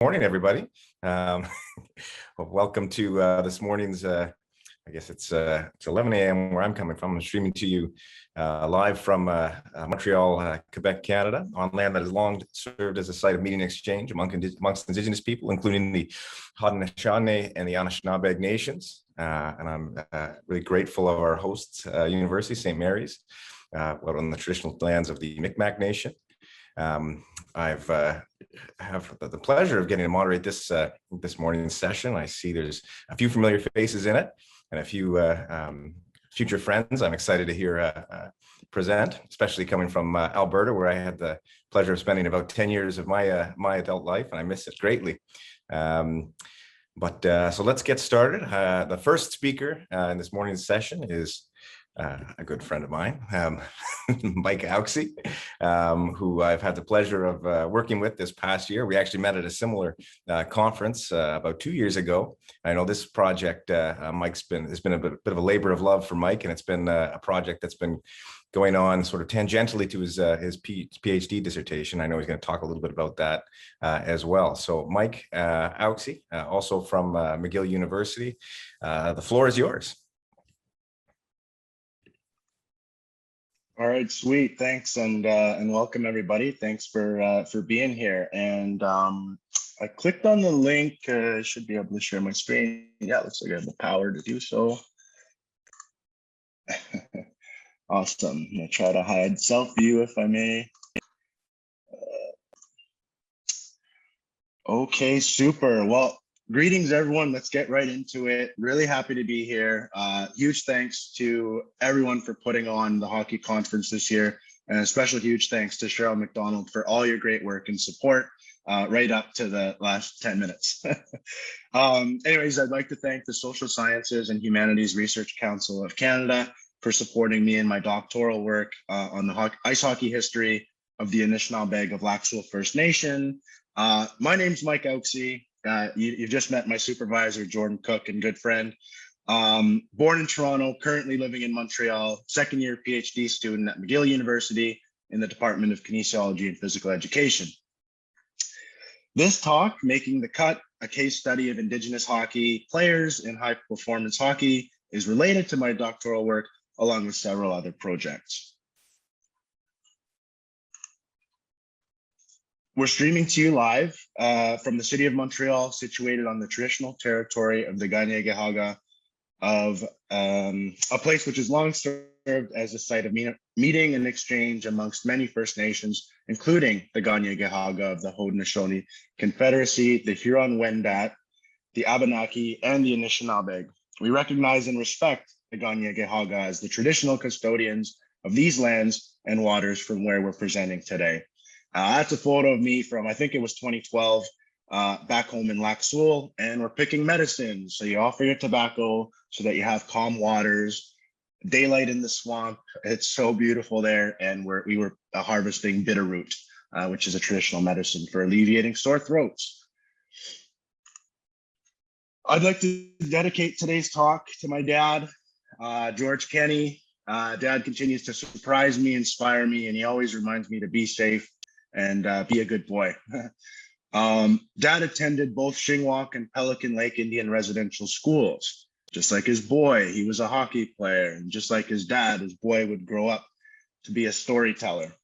Morning, everybody. Well, welcome to this morning's, I guess it's 11 a.m. where I'm coming from. I'm streaming to you live from Montreal, Quebec, Canada, on land that has long served as a site of meeting and exchange amongst Indigenous people, including the Haudenosaunee and the Anishinaabe nations. And I'm really grateful of our host university, St. Mary's, on the traditional lands of the Mi'kmaq Nation. I've have the pleasure of getting to moderate this this morning's session. I see there's a few familiar faces in it and a few future friends I'm excited to hear present, especially coming from Alberta, where I had the pleasure of spending about 10 years of my my adult life, and I miss it greatly. So let's get started. The first speaker in this morning's session is a good friend of mine, Mike Auksi, who I've had the pleasure of working with this past year. We actually met at a similar conference about 2 years ago. I know this project, it's been a bit of a labor of love for Mike, and it's been a project that's been going on sort of tangentially to his PhD dissertation. I know he's going to talk a little bit about that as well. So Mike Auksi, also from McGill University, the floor is yours. All right, sweet. Thanks, and welcome everybody. Thanks for being here. And I clicked on the link. I should be able to share my screen. Yeah, looks like I have the power to do so. Awesome. I'm gonna try to hide self-view if I may. Okay, super. Well, greetings everyone. Let's get right into it. Really happy to be here. Huge thanks to everyone for putting on the hockey conference this year, and a special huge thanks to Cheryl McDonald for all your great work and support right up to the last 10 minutes. Anyways, I'd like to thank the Social Sciences and Humanities Research Council of Canada for supporting me in my doctoral work on the ice hockey history of the Anishinaabe of Lac Seul First Nation. My name's Mike Auksi. You've just met my supervisor, Jordan Cook, and good friend. Born in Toronto, currently living in Montreal, second year PhD student at McGill University in the Department of Kinesiology and Physical Education. This talk, Making the Cut, a case study of Indigenous hockey players in high performance hockey, is related to my doctoral work along with several other projects. We're streaming to you live from the city of Montreal, situated on the traditional territory of the Kanien'kehá:ka, of a place which has long served as a site of meeting and exchange amongst many First Nations, including the Kanien'kehá:ka of the Haudenosaunee Confederacy, the Huron-Wendat, the Abenaki, and the Anishinaabe. We recognize and respect the Kanien'kehá:ka as the traditional custodians of these lands and waters from where we're presenting today. That's a photo of me from, I think it was 2012, back home in Lac Seul, and we're picking medicine. So you offer your tobacco so that you have calm waters, daylight in the swamp. It's so beautiful there. And we were harvesting bitterroot, which is a traditional medicine for alleviating sore throats. I'd like to dedicate today's talk to my dad, George Kenny. Dad continues to surprise me, inspire me, and he always reminds me to be safe and be a good boy. Dad attended both Shingwalk and Pelican Lake Indian residential schools. Just like his boy, he was a hockey player. And just like his dad, his boy would grow up to be a storyteller.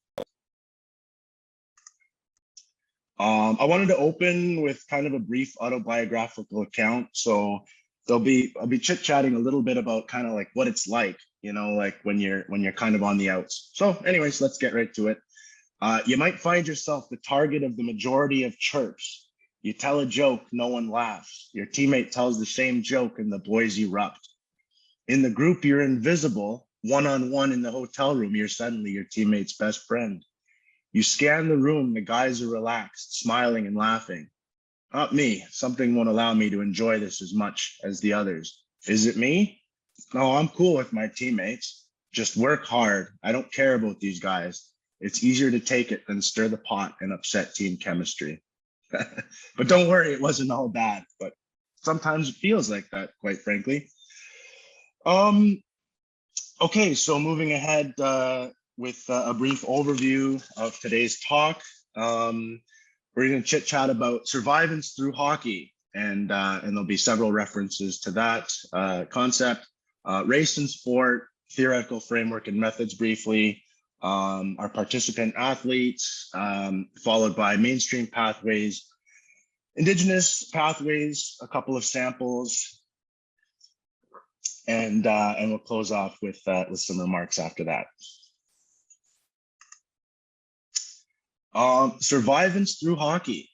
I wanted to open with kind of a brief autobiographical account. So I'll be chit-chatting a little bit about kind of like what it's like, you know, like when you're kind of on the outs. So anyways, let's get right to it. You might find yourself the target of the majority of chirps. You tell a joke, no one laughs. Your teammate tells the same joke and the boys erupt. In the group, you're invisible. One-on-one in the hotel room, you're suddenly your teammate's best friend. You scan the room, the guys are relaxed, smiling and laughing. Not me, something won't allow me to enjoy this as much as the others. Is it me? No, I'm cool with my teammates. Just work hard. I don't care about these guys. It's easier to take it than stir the pot and upset team chemistry. But don't worry, it wasn't all bad, but sometimes it feels like that, quite frankly. Okay, so moving ahead with a brief overview of today's talk. We're going to chit chat about survivance through hockey, and there'll be several references to that concept. Race and sport, theoretical framework and methods briefly, our participant athletes, followed by mainstream pathways, Indigenous pathways, a couple of samples, and we'll close off with some remarks after that. Survivance through hockey.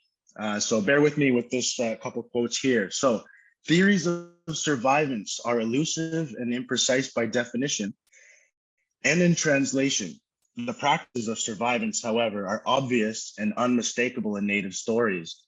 So bear with me with this couple quotes here. So theories of survivance are elusive and imprecise by definition and in translation. The practices of survivance, however, are obvious and unmistakable in Native stories.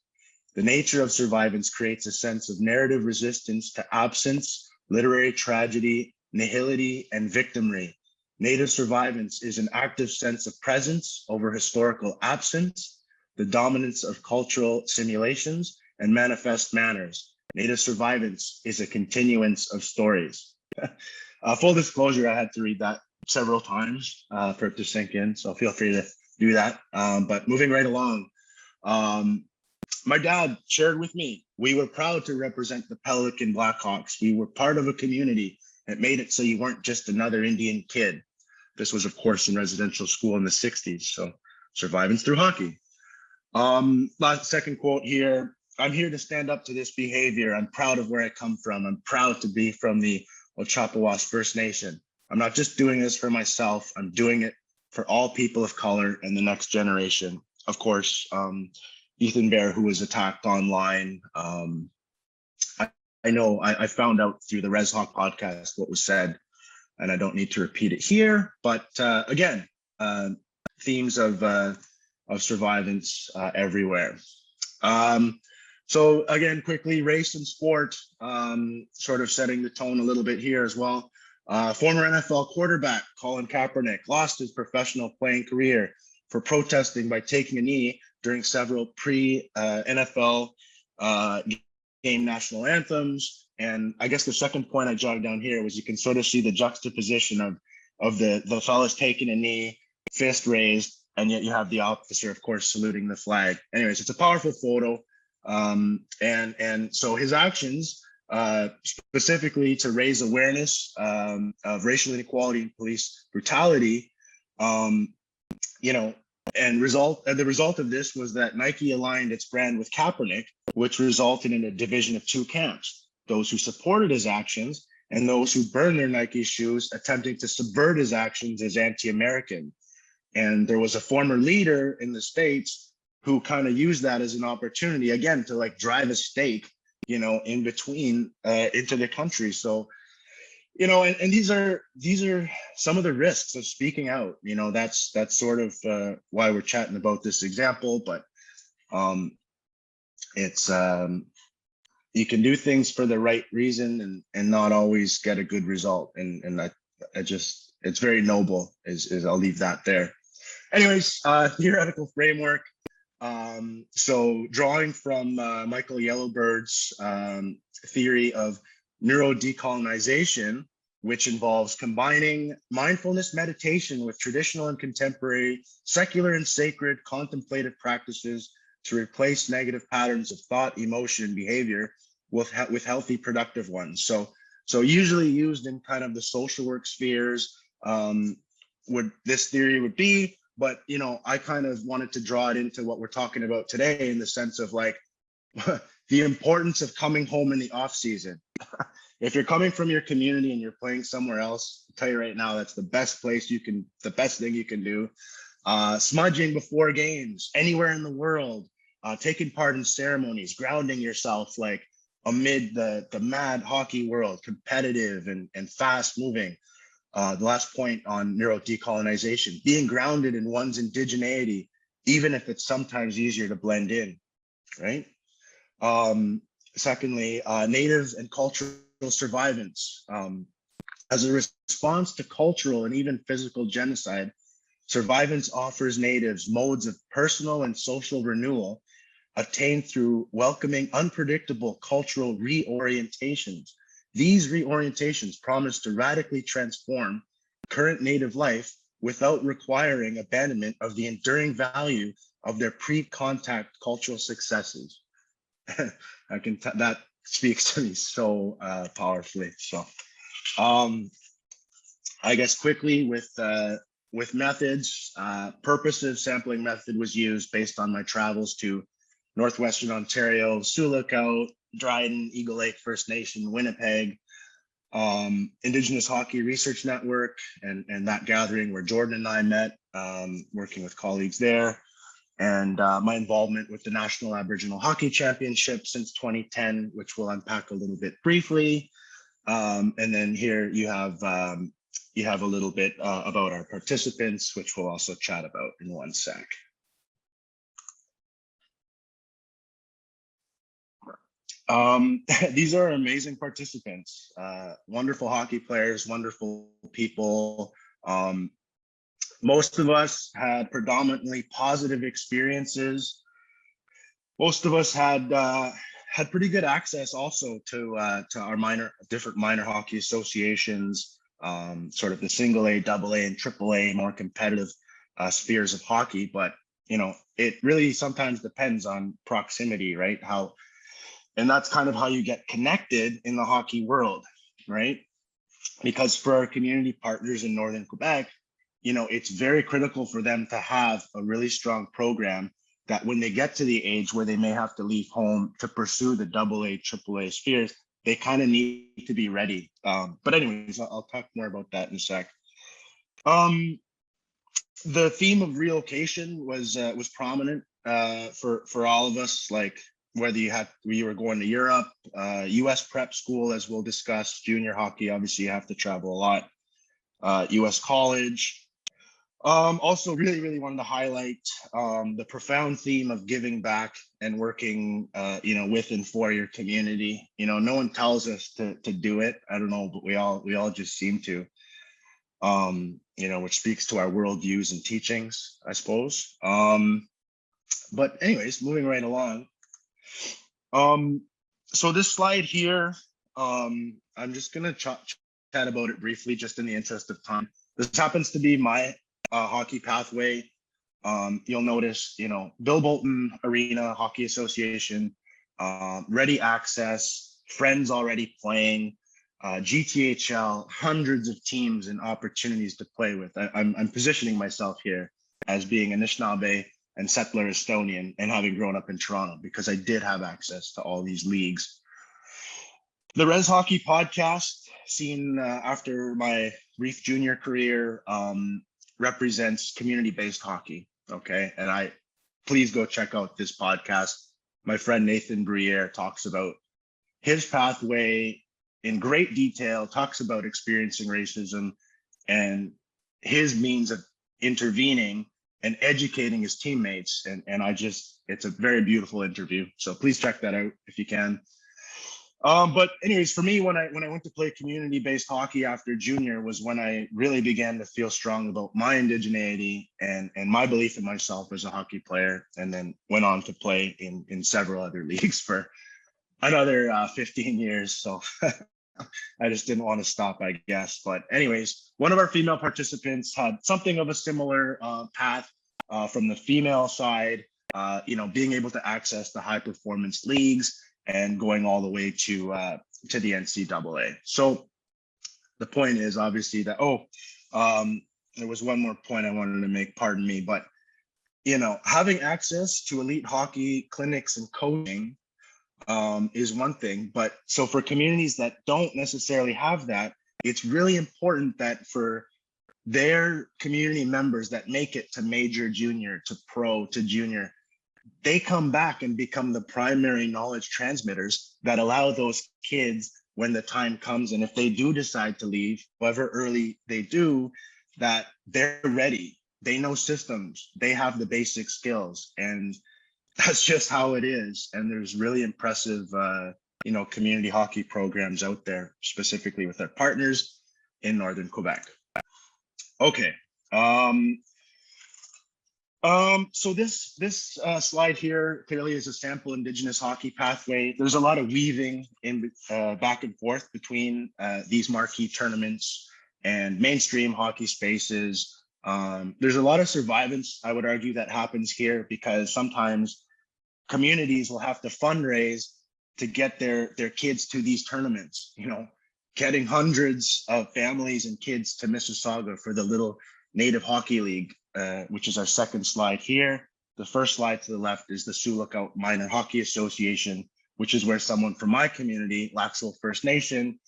The nature of survivance creates a sense of narrative resistance to absence, literary tragedy, nihility, and victimry. Native survivance is an active sense of presence over historical absence, the dominance of cultural simulations, and manifest manners. Native survivance is a continuance of stories. Full disclosure, I had to read that several times for it to sink in, so feel free to do that. But moving right along, my dad shared with me, we were proud to represent the Pelican Blackhawks. We were part of a community that made it so you weren't just another Indian kid. This was, of course, in residential school in the 60s. So survivance through hockey. Second quote here. I'm here to stand up to this behavior. I'm proud of where I come from. I'm proud to be from the Ochapowas First Nation. I'm not just doing this for myself. I'm doing it for all people of color and the next generation. Of course, Ethan Bear, who was attacked online. I know I found out through the Res Hawk podcast what was said, and I don't need to repeat it here. But again, themes of survivance everywhere. So again, quickly, race and sport, sort of setting the tone a little bit here as well. Former NFL quarterback Colin Kaepernick lost his professional playing career for protesting by taking a knee during several pre-NFL game national anthems. And I guess the second point I jotted down here was you can sort of see the juxtaposition of the fellas taking a knee, fist raised, and yet you have the officer, of course, saluting the flag. Anyways, it's a powerful photo. And so his actions, specifically to raise awareness of racial inequality and police brutality, and the result of this was that Nike aligned its brand with Kaepernick, which resulted in a division of two camps: those who supported his actions and those who burned their Nike shoes, attempting to subvert his actions as anti-American. And there was a former leader in the States who kind of used that as an opportunity, again, to like drive a stake, in between into the country. So, and these are some of the risks of speaking out. That's sort of why we're chatting about this example. But it's you can do things for the right reason and not always get a good result. And I just, it's very noble. Is I'll leave that there. Anyways, theoretical framework. So drawing from Michael Yellowbird's theory of neurodecolonization, which involves combining mindfulness meditation with traditional and contemporary, secular and sacred contemplative practices to replace negative patterns of thought, emotion, and behavior with healthy, productive ones. So usually used in kind of the social work spheres, this theory would be, but I kind of wanted to draw it into what we're talking about today in the sense of like the importance of coming home in the off season. If you're coming from your community and you're playing somewhere else, I'll tell you right now, that's the best the best thing you can do. Smudging before games, anywhere in the world, taking part in ceremonies, grounding yourself like amid the mad hockey world, competitive and fast moving. The last point on neurodecolonization, being grounded in one's indigeneity, even if it's sometimes easier to blend in, right? Secondly, native and cultural survivance. As a response to cultural and even physical genocide, survivance offers natives modes of personal and social renewal obtained through welcoming unpredictable cultural reorientations. These reorientations promise to radically transform current native life without requiring abandonment of the enduring value of their pre-contact cultural successes. That speaks to me so powerfully. So I guess quickly with methods, purposive sampling method was used based on my travels to Northwestern Ontario, Sioux Lookout, Dryden, Eagle Lake First Nation, Winnipeg, Indigenous Hockey Research Network, and that gathering where Jordan and I met, working with colleagues there, and my involvement with the National Aboriginal Hockey Championship since 2010, which we'll unpack a little bit briefly. And then here you have a little bit about our participants, which we'll also chat about in one sec. These are amazing participants, wonderful hockey players, wonderful people. Most of us had predominantly positive experiences. Most of us had pretty good access also to our different minor hockey associations, sort of the single A, double A, and triple A, more competitive spheres of hockey. But it really sometimes depends on proximity, right? And that's kind of how you get connected in the hockey world, right? Because for our community partners in Northern Quebec, it's very critical for them to have a really strong program that when they get to the age where they may have to leave home to pursue the double A, triple A spheres, they kind of need to be ready. But anyways, I'll talk more about that in a sec. The theme of relocation was prominent for all of us, like whether you were going to Europe, US prep school, as we'll discuss, junior hockey, obviously you have to travel a lot, US college. Also really, really wanted to highlight the profound theme of giving back and working, with and for your community. No one tells us to do it. I don't know, but we all just seem to, which speaks to our worldviews and teachings, I suppose. But anyways, moving right along. So this slide here, I'm just gonna chat about it briefly, just in the interest of time. This happens to be my hockey pathway. You'll notice, Bill Bolton Arena Hockey Association, ready access, friends already playing, GTHL, hundreds of teams and opportunities to play with. I'm positioning myself here as being Anishinaabe and settler Estonian and having grown up in Toronto because I did have access to all these leagues. The Res Hockey podcast, seen after my brief junior career, represents community-based hockey, okay? And please go check out this podcast. My friend Nathan Briere talks about his pathway in great detail, talks about experiencing racism and his means of intervening and educating his teammates. And it's a very beautiful interview. So please check that out if you can. But anyways, for me, when I went to play community-based hockey after junior was when I really began to feel strong about my indigeneity and my belief in myself as a hockey player, and then went on to play in several other leagues for another 15 years. So I just didn't want to stop, I guess. But anyways, one of our female participants had something of a similar path from the female side, being able to access the high performance leagues and going all the way to the NCAA. So the point is obviously that, there was one more point I wanted to make, pardon me, but, having access to elite hockey clinics and coaching is one thing. But so for communities that don't necessarily have that, it's really important that for their community members that make it to major, junior, to pro, to junior, they come back and become the primary knowledge transmitters that allow those kids, when the time comes, and if they do decide to leave, however early they do, that they're ready. They know systems, they have the basic skills, and that's just how it is. And there's really impressive, community hockey programs out there, specifically with our partners in Northern Quebec. Okay. So this slide here clearly is a sample Indigenous hockey pathway. There's a lot of weaving in back and forth between these marquee tournaments and mainstream hockey spaces. There's a lot of survivance, I would argue, that happens here because sometimes communities will have to fundraise to get their kids to these tournaments, getting hundreds of families and kids to Mississauga for the little Native Hockey League, which is our second slide here. The first slide to the left is the Sioux Lookout Minor Hockey Association, which is where someone from my community, Laxville First Nation,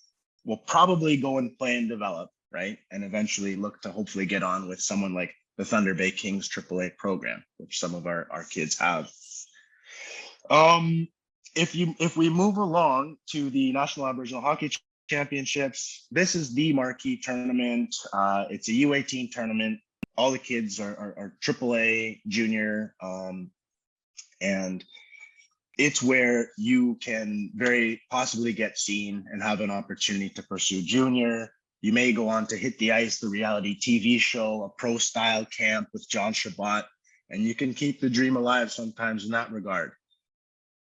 will probably go and play and develop, right? And eventually look to hopefully get on with someone like the Thunder Bay Kings AAA program, which some of our kids have. If we move along to the National Aboriginal Hockey Championships, this is the marquee tournament. It's a U18 tournament. All the kids are AAA, junior, and it's where you can very possibly get seen and have an opportunity to pursue junior. You may go on to Hit the Ice, the reality TV show, a pro-style camp with John Shabbat, and you can keep the dream alive sometimes in that regard.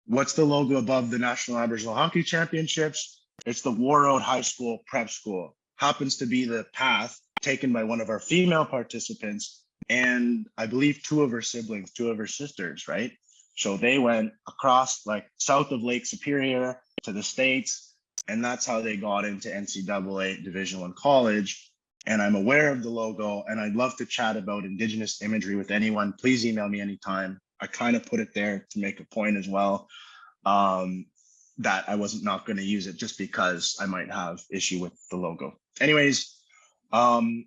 What's the logo above the National Aboriginal Hockey Championships? It's the Warroad High School Prep School. Happens to be the path taken by one of our female participants and I believe two of her siblings, two of her sisters, right? So they went across like south of Lake Superior to the States, and that's how they got into NCAA Division I college. And I'm aware of the logo, and I'd love to chat about Indigenous imagery with anyone. Please email me anytime. I kind of put it there to make a point as well, that I wasn't not going to use it just because I might have issue with the logo. Anyways, I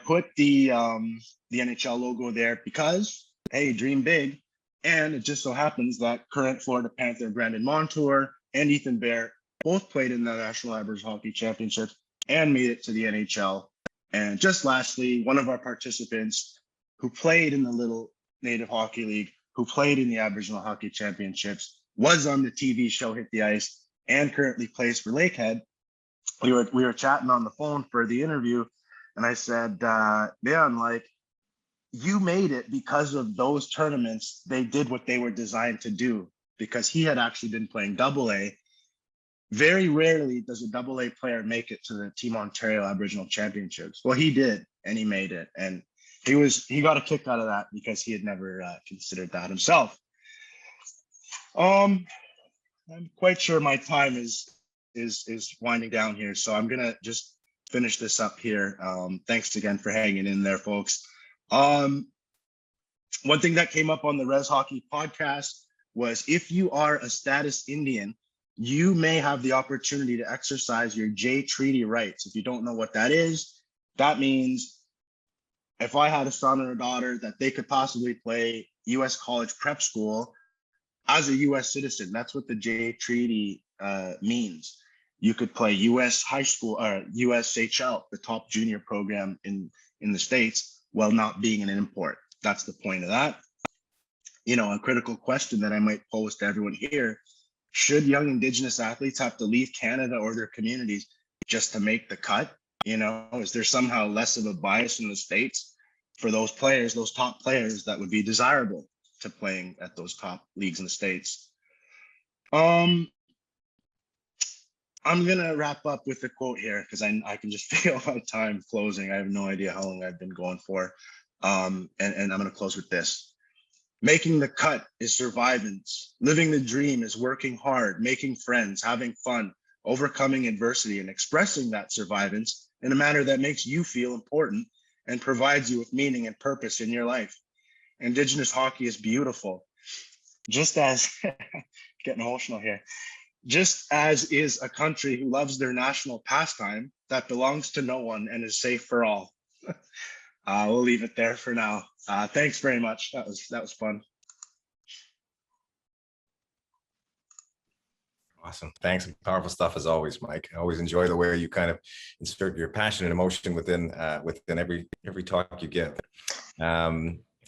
put the NHL logo there because, hey, dream big. And it just so happens that current Florida Panther Brandon Montour and Ethan Bear both played in the National Aboriginal Hockey Championships and made it to the NHL. And just lastly, one of our participants who played in the Little Native Hockey League, who played in the Aboriginal Hockey Championships, was on the TV show Hit the Ice, and currently plays for Lakehead. We were chatting on the phone for the interview, and I said, man, like, you made it because of those tournaments. They did what they were designed to do, because he had actually been playing AA. Very rarely does a AA player make it to the Team Ontario Aboriginal Championships. Well, he did, and he made it. And he got a kick out of that because he had never considered that himself. I'm quite sure my time is winding down here, so I'm gonna just finish this up here. Thanks again for hanging in there, folks. One thing that came up on the Res Hockey podcast was, if you are a status Indian, you may have the opportunity to exercise your J Treaty rights. If you don't know what that is, that means if I had a son or a daughter, that they could possibly play U.S. college prep school as a U.S. citizen. That's what the J Treaty means. You could play U.S. high school or USHL, the top junior program in the States, while not being an import. That's the point of that. You know, a critical question that I might pose to everyone here: should young Indigenous athletes have to leave Canada or their communities just to make the cut? You know, is there somehow less of a bias in the States for those players, those top players, that would be desirable to playing at those top leagues in the States? I'm gonna wrap up with a quote here, because I can just feel my time closing. I have no idea how long I've been going for. And I'm gonna close with this. Making the cut is survivance. Living the dream is working hard, making friends, having fun, overcoming adversity, and expressing that survivance in a manner that makes you feel important and provides you with meaning and purpose in your life. Indigenous hockey is beautiful. Just as, getting emotional here, just as is a country who loves their national pastime that belongs to no one and is safe for all. We'll leave it there for now. Thanks very much. That was fun. Awesome. Thanks. Powerful stuff as always, Mike. I always enjoy the way you kind of insert your passion and emotion within every talk you give.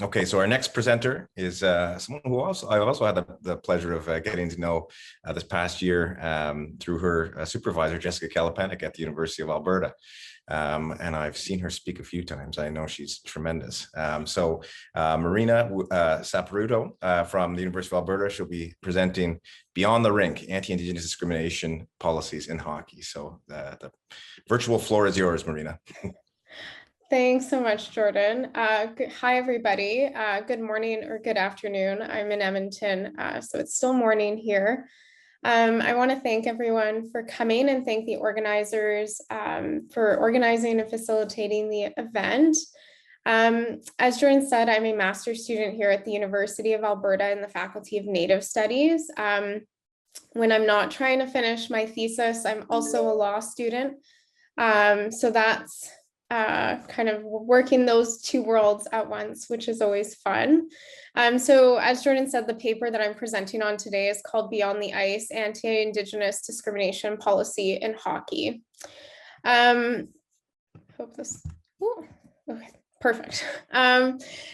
Okay, so our next presenter is someone who I also had the pleasure of getting to know this past year through her supervisor, Jessica Kalapanik at the University of Alberta. And I've seen her speak a few times. I know she's tremendous. So Marina Saporito from the University of Alberta, she'll be presenting Beyond the Rink, Anti-Indigenous Discrimination Policies in Hockey. So the virtual floor is yours, Marina. Thanks so much, Jordan. Hi, everybody. Good morning or good afternoon. I'm in Edmonton, so it's still morning here. I want to thank everyone for coming and thank the organizers for organizing and facilitating the event. As Jordan said, I'm a master's student here at the University of Alberta in the Faculty of Native Studies. When I'm not trying to finish my thesis, I'm also a law student. So that's kind of working those two worlds at once, which is always fun. So as Jordan said, the paper that I'm presenting on today is called Beyond the Ice, Anti-Indigenous Discrimination Policy in Hockey. Hope this, ooh, okay, perfect.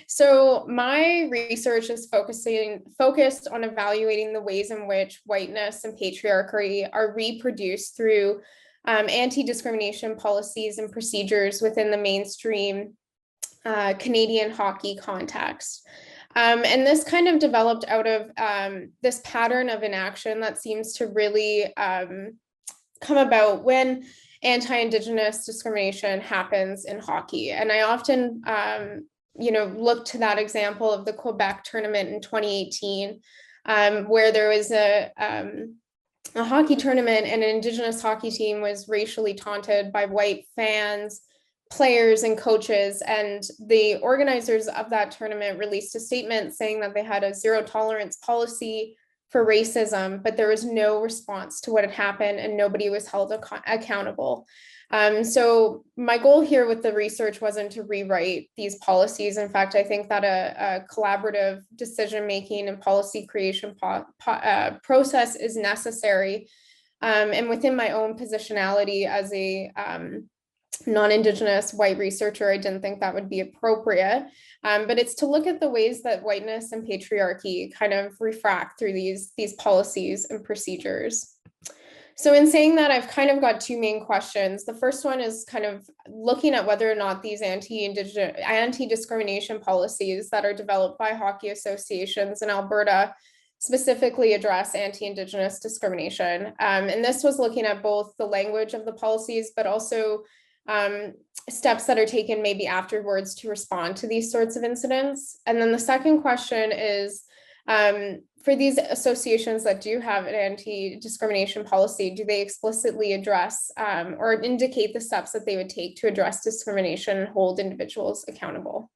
So my research is focused on evaluating the ways in which whiteness and patriarchy are reproduced through anti-discrimination policies and procedures within the mainstream Canadian hockey context. And this kind of developed out of this pattern of inaction that seems to really come about when anti-Indigenous discrimination happens in hockey. And I often, look to that example of the Quebec tournament in 2018, where there was a hockey tournament and an Indigenous hockey team was racially taunted by white fans, players, and coaches. And the organizers of that tournament released a statement saying that they had a zero tolerance policy for racism, but there was no response to what had happened and nobody was held accountable. So my goal here with the research wasn't to rewrite these policies. In fact, I think that a collaborative decision-making and policy creation process is necessary. And within my own positionality as a non-Indigenous white researcher, I didn't think that would be appropriate. But it's to look at the ways that whiteness and patriarchy kind of refract through these policies and procedures. So in saying that, I've kind of got two main questions. The first one is kind of looking at whether or not these anti-discrimination policies that are developed by hockey associations in Alberta specifically address anti-Indigenous discrimination. And this was looking at both the language of the policies, but also steps that are taken maybe afterwards to respond to these sorts of incidents. And then the second question is, for these associations that do have an anti-discrimination policy, do they explicitly address or indicate the steps that they would take to address discrimination and hold individuals accountable?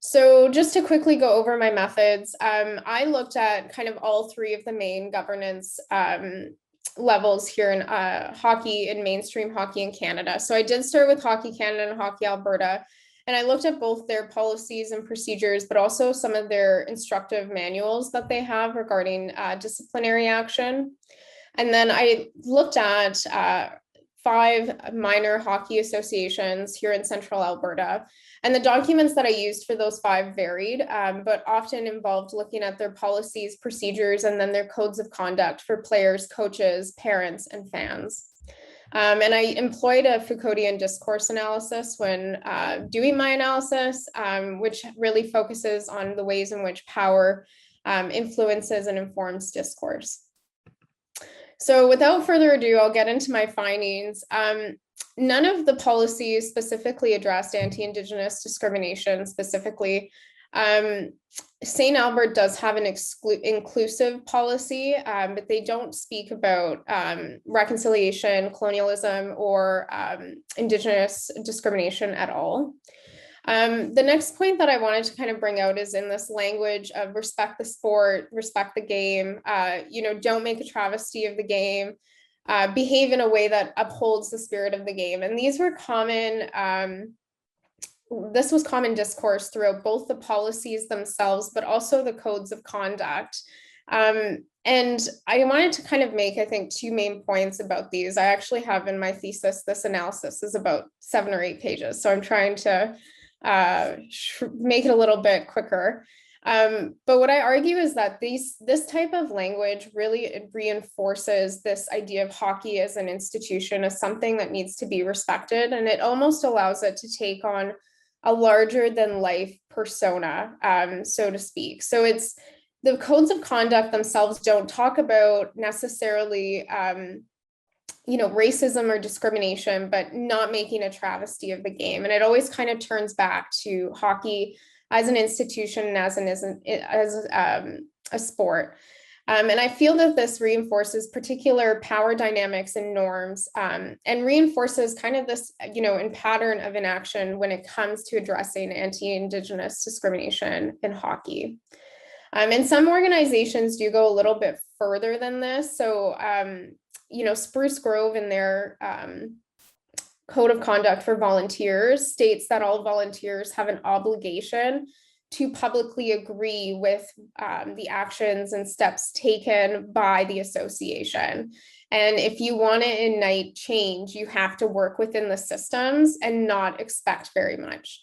So just to quickly go over my methods, I looked at kind of all three of the main governance levels here in hockey and mainstream hockey in Canada. So I did start with Hockey Canada and Hockey Alberta, and I looked at both their policies and procedures, but also some of their instructive manuals that they have regarding disciplinary action. And then I looked at 5 minor hockey associations here in central Alberta. And the documents that I used for those 5 varied, but often involved looking at their policies, procedures, and then their codes of conduct for players, coaches, parents, and fans. And I employed a Foucauldian discourse analysis when doing my analysis, which really focuses on the ways in which power influences and informs discourse. So without further ado, I'll get into my findings. None of the policies specifically addressed anti-Indigenous discrimination specifically. St. Albert does have an inclusive policy, but they don't speak about reconciliation, colonialism, or Indigenous discrimination at all. The next point that I wanted to kind of bring out is in this language of respect the sport, respect the game, don't make a travesty of the game, behave in a way that upholds the spirit of the game. And these were common, this was common discourse throughout both the policies themselves, but also the codes of conduct. And I wanted to kind of make, I think, 2 main points about these. I actually have in my thesis, this analysis is about 7 or 8 pages. So I'm trying to make it a little bit quicker. But what I argue is that this type of language really reinforces this idea of hockey as an institution, as something that needs to be respected. And it almost allows it to take on a larger than life persona, so to speak. So it's the codes of conduct themselves don't talk about necessarily racism or discrimination, but not making a travesty of the game. And it always kind of turns back to hockey as an institution and as a sport. And I feel that this reinforces particular power dynamics and norms, and reinforces kind of this, in pattern of inaction when it comes to addressing anti-Indigenous discrimination in hockey. And some organizations do go a little bit further than this. So, Spruce Grove in their code of conduct for volunteers states that all volunteers have an obligation to publicly agree with the actions and steps taken by the association. And if you want to ignite change, you have to work within the systems and not expect very much.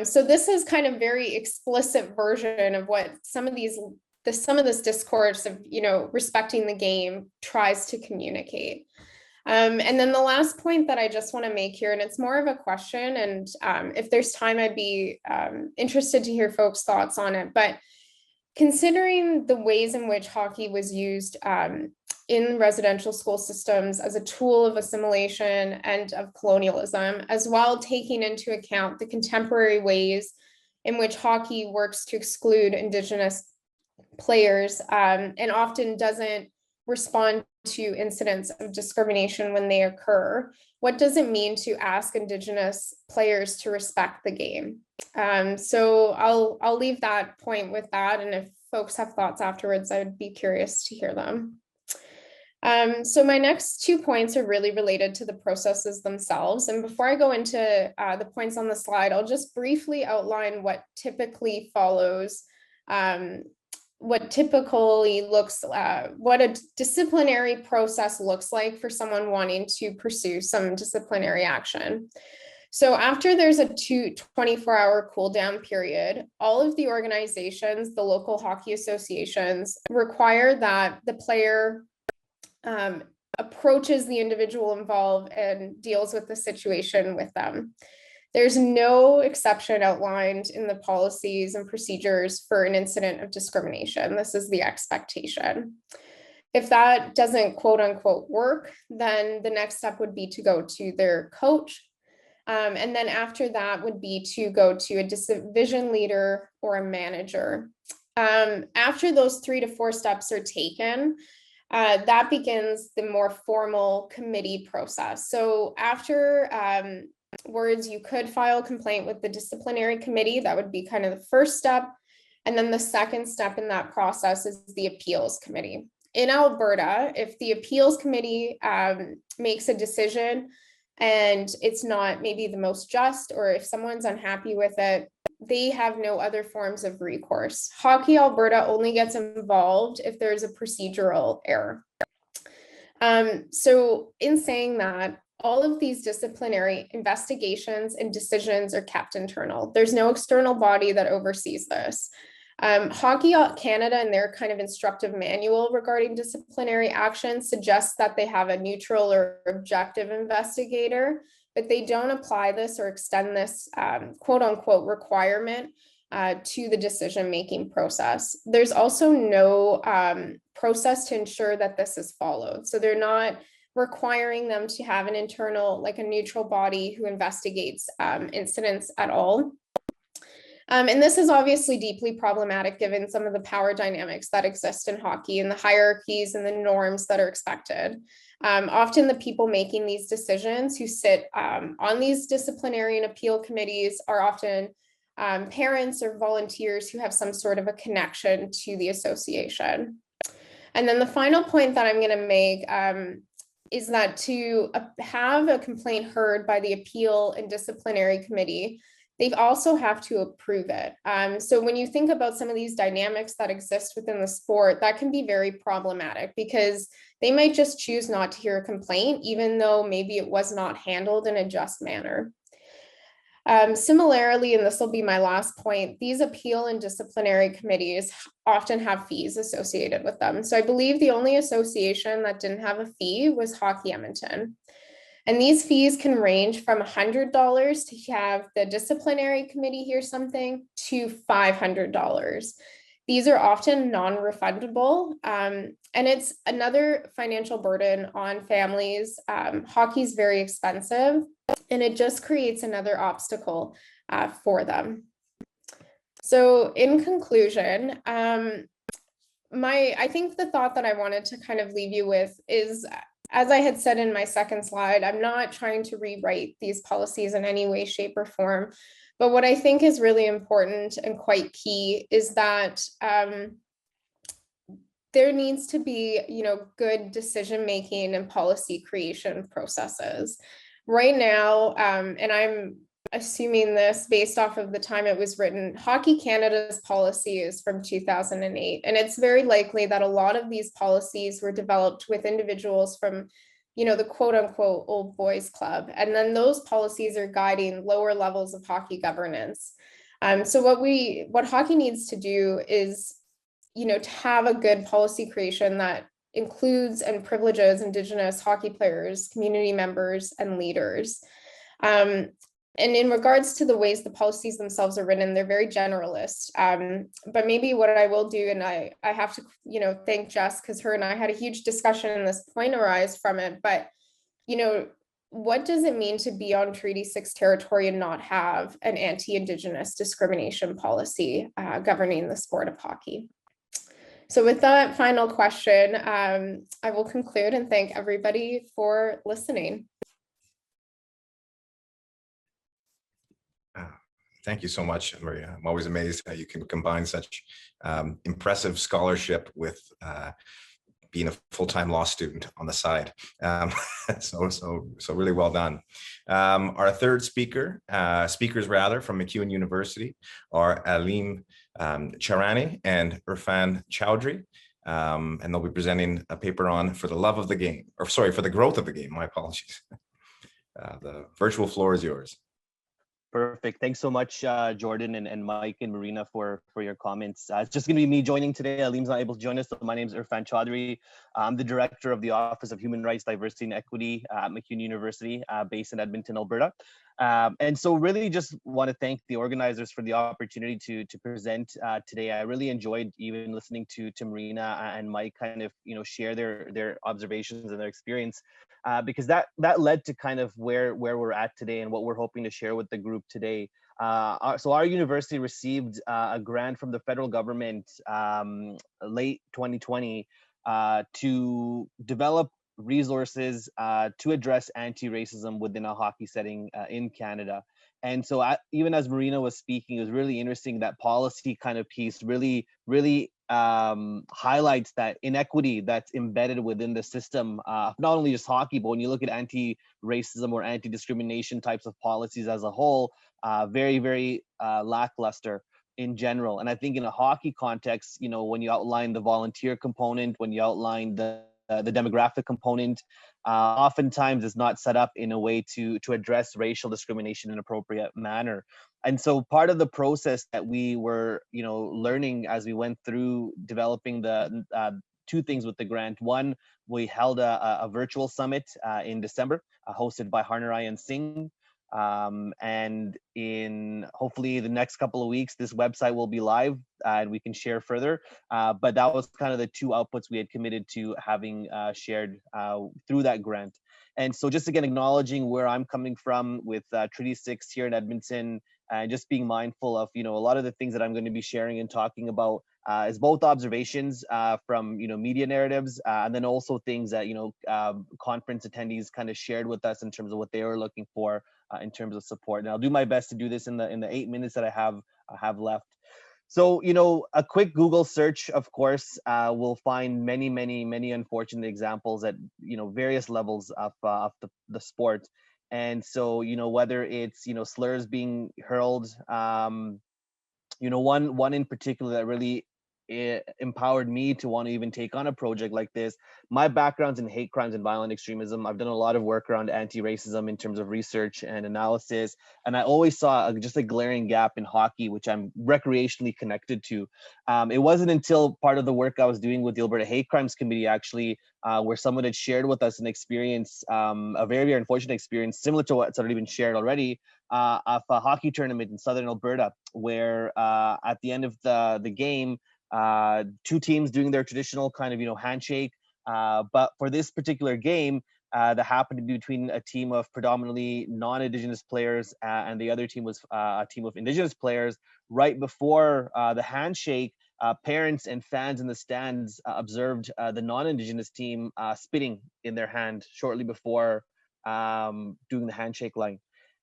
So this is kind of very explicit version of what some of this discourse of, respecting the game tries to communicate. And then the last point that I just want to make here, and it's more of a question, and if there's time, I'd be interested to hear folks' thoughts on it. But considering the ways in which hockey was used in residential school systems as a tool of assimilation and of colonialism, as well taking into account the contemporary ways in which hockey works to exclude Indigenous players and often doesn't respond to incidents of discrimination when they occur, what does it mean to ask Indigenous players to respect the game? So I'll leave that point with that, and if folks have thoughts afterwards, I would be curious to hear them. So my next 2 points are really related to the processes themselves. And before I go into the points on the slide, I'll just briefly outline what typically follows, what a disciplinary process looks like for someone wanting to pursue some disciplinary action. So after there's a 24-hour cool down period, all of the organizations, the local hockey associations, require that the player approaches the individual involved and deals with the situation with them. There's no exception outlined in the policies and procedures for an incident of discrimination. This is the expectation. If that doesn't quote unquote work, then the next step would be to go to their coach. And then after that would be to go to a division leader or a manager. After those 3 to 4 steps are taken, that begins the more formal committee process. So after words, you could file a complaint with the disciplinary committee. That would be kind of the first step. And then the second step in that process is the appeals committee. In Alberta, if the appeals committee makes a decision and it's not maybe the most just, or if someone's unhappy with it, they have no other forms of recourse. Hockey Alberta only gets involved if there's a procedural error. So in saying that, all of these disciplinary investigations and decisions are kept internal. There's no external body that oversees this. Hockey Canada, in their kind of instructive manual regarding disciplinary action, suggests that they have a neutral or objective investigator, but they don't apply this or extend this quote unquote requirement to the decision-making process. There's also no process to ensure that this is followed. So they're not requiring them to have an internal, like a neutral body who investigates incidents at all. And this is obviously deeply problematic given some of the power dynamics that exist in hockey and the hierarchies and the norms that are expected. Often the people making these decisions who sit on these disciplinary and appeal committees are often parents or volunteers who have some sort of a connection to the association. And then the final point that I'm going to make is that to have a complaint heard by the appeal and disciplinary committee, they also have to approve it. So when you think about some of these dynamics that exist within the sport, that can be very problematic because they might just choose not to hear a complaint, even though maybe it was not handled in a just manner. Similarly, and this will be my last point, these appeal and disciplinary committees often have fees associated with them. So I believe the only association that didn't have a fee was Hockey Edmonton. And these fees can range from $100 to have the disciplinary committee hear something to $500. These are often non-refundable, and it's another financial burden on families. Hockey is very expensive, and it just creates another obstacle for them. So in conclusion, I think the thought that I wanted to kind of leave you with is, as I had said in my second slide, I'm not trying to rewrite these policies in any way, shape, or form. But what I think is really important and quite key is that there needs to be, good decision-making and policy creation processes. Right now, and I'm assuming this based off of the time it was written, Hockey Canada's policy is from 2008. And it's very likely that a lot of these policies were developed with individuals from the quote unquote old boys club. And then those policies are guiding lower levels of hockey governance. So what hockey needs to do is, to have a good policy creation that includes and privileges Indigenous hockey players, community members, and leaders. And in regards to the ways the policies themselves are written, they're very generalist. But maybe what I will do, and I have to, thank Jess, because her and I had a huge discussion and this point arise from it. But, what does it mean to be on Treaty 6 territory and not have an anti-Indigenous discrimination policy governing the sport of hockey? So with that final question, I will conclude and thank everybody for listening. Thank you so much, Maria. I'm always amazed how you can combine such impressive scholarship with being a full-time law student on the side. So really well done. Our third speakers from MacEwan University are Alim Tharani and Irfan Chaudhry. And they'll be presenting a paper on for the love of the game, or sorry, for the growth of the game. My apologies. The virtual floor is yours. Perfect. Thanks so much, Jordan and Mike and Marina for your comments. It's just going to be me joining today. Alim's not able to join us. So my name is Irfan Chaudhry. I'm the director of the Office of Human Rights, Diversity and Equity at MacEwan University, based in Edmonton, Alberta. And so really just want to thank the organizers for the opportunity to present today. I really enjoyed even listening to Marina and Mike kind of, share their observations and their experience, because that led to kind of where we're at today and what we're hoping to share with the group today. So our university received a grant from the federal government late 2020 to develop resources to address anti-racism within a hockey setting in Canada. And so even as Marina was speaking, it was really interesting that policy kind of piece really highlights that inequity that's embedded within the system, not only just hockey, but when you look at anti-racism or anti-discrimination types of policies as a whole, very, very lackluster in general. And I think in a hockey context, when you outline the volunteer component, when you outline the demographic component, oftentimes is not set up in a way to address racial discrimination in an appropriate manner. And so part of the process that we were, learning as we went through developing the two things with the grant. One, we held a virtual summit in December, hosted by Harnaray and Singh. And in hopefully the next couple of weeks, this website will be live and we can share further. But that was kind of the two outputs we had committed to having shared through that grant. And so just again, acknowledging where I'm coming from with Treaty 6 here in Edmonton, and just being mindful of, a lot of the things that I'm going to be sharing and talking about is both observations from, media narratives, and then also things that, conference attendees kind of shared with us in terms of what they were looking for in terms of support. And I'll do my best to do this in the 8 minutes that I have left. So, a quick Google search, of course, will find many, many, many unfortunate examples at, various levels of the sport. And so, whether it's, slurs being hurled, one in particular that really empowered me to want to even take on a project like this. My background's in hate crimes and violent extremism. I've done a lot of work around anti-racism in terms of research and analysis. And I always saw just a glaring gap in hockey, which I'm recreationally connected to. It wasn't until part of the work I was doing with the Alberta Hate Crimes Committee, actually, where someone had shared with us an experience, a very, very unfortunate experience, similar to what's already been shared already, of a hockey tournament in Southern Alberta, where at the end of the game, Two teams doing their traditional kind of, handshake. But for this particular game, that happened to be between a team of predominantly non-Indigenous players, and the other team was a team of Indigenous players. Right before the handshake, parents and fans in the stands observed the non-Indigenous team spitting in their hand shortly before doing the handshake line.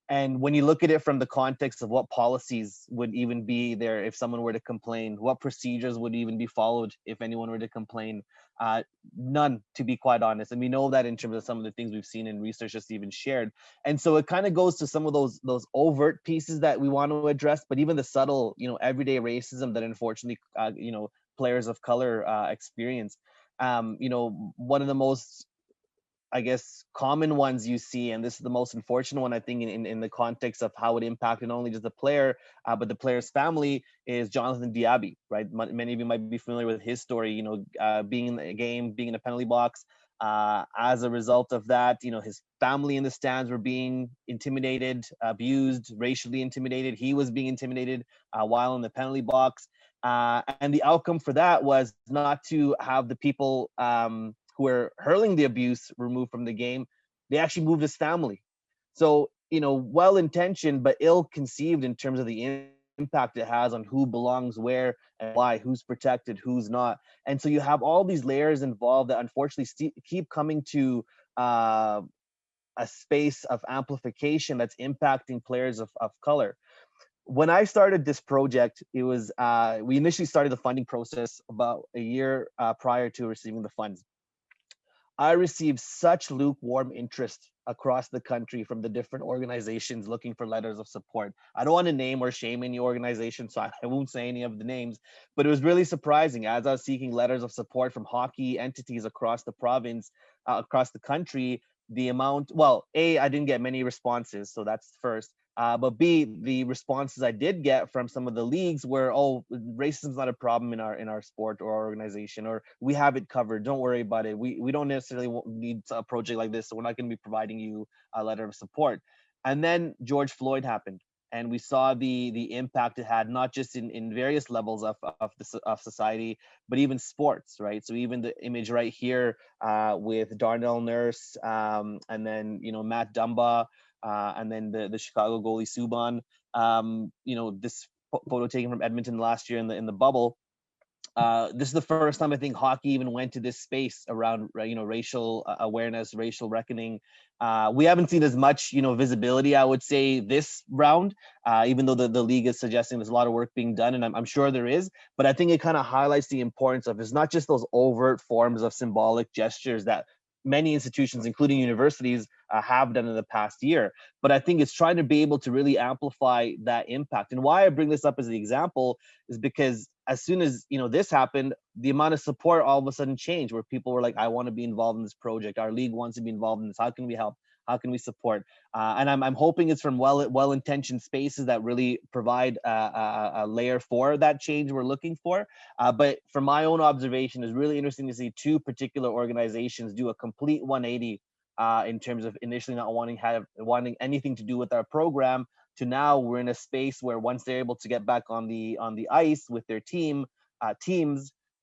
And when you look at it from the context of what policies would even be there if someone were to complain, what procedures would even be followed if anyone were to complain, none, to be quite honest. And we know that in terms of some of the things we've seen in research that's even shared. And so it kind of goes to some of those overt pieces that we want to address, but even the subtle, everyday racism that unfortunately, players of color experience. One of the most, I guess, common ones you see, and this is the most unfortunate one, I think, in the context of how it impacted not only just the player, but the player's family, is Jonathan Diaby, right? Many of you might be familiar with his story, being in the game, being in a penalty box. As a result of that, his family in the stands were being intimidated, abused, racially intimidated. He was being intimidated while in the penalty box. And the outcome for that was not to have the people who were hurling the abuse removed from the game. They actually moved his family. So, well-intentioned, but ill-conceived in terms of the impact it has on who belongs where and why, who's protected, who's not. And so you have all these layers involved that unfortunately keep coming to a space of amplification that's impacting players of color. When I started this project, it was, we initially started the funding process about a year prior to receiving the funds. I received such lukewarm interest across the country from the different organizations looking for letters of support. I don't want to name or shame any organization, so I won't say any of the names, but it was really surprising as I was seeking letters of support from hockey entities across the province, across the country, the amount, well, A, I didn't get many responses, so that's first. But B, the responses I did get from some of the leagues were, oh, racism's not a problem in our sport or our organization, or we have it covered, don't worry about it. We don't necessarily need a project like this, so we're not going to be providing you a letter of support. And then George Floyd happened, and we saw the impact it had, not just in various levels of society, but even sports, right? So even the image right here with Darnell Nurse, and then Matt Dumba, and then the Chicago goalie Subban, this photo taken from Edmonton last year in the bubble. This is the first time I think hockey even went to this space around, racial awareness, racial reckoning. We haven't seen as much, visibility, I would say, this round, even though the league is suggesting there's a lot of work being done, and I'm sure there is. But I think it kind of highlights the importance of, it's not just those overt forms of symbolic gestures that many institutions, including universities, have done in the past year. But I think it's trying to be able to really amplify that impact. And why I bring this up as an example is because as soon as this happened, the amount of support all of a sudden changed, where people were like, I want to be involved in this project. Our league wants to be involved in this. How can we help? How can we support? And I'm hoping it's from well-intentioned spaces that really provide a layer for that change we're looking for. But from my own observation, it's really interesting to see two particular organizations do a complete 180 in terms of initially not wanting anything to do with our program, to now we're in a space where once they're able to get back on the ice with their teams,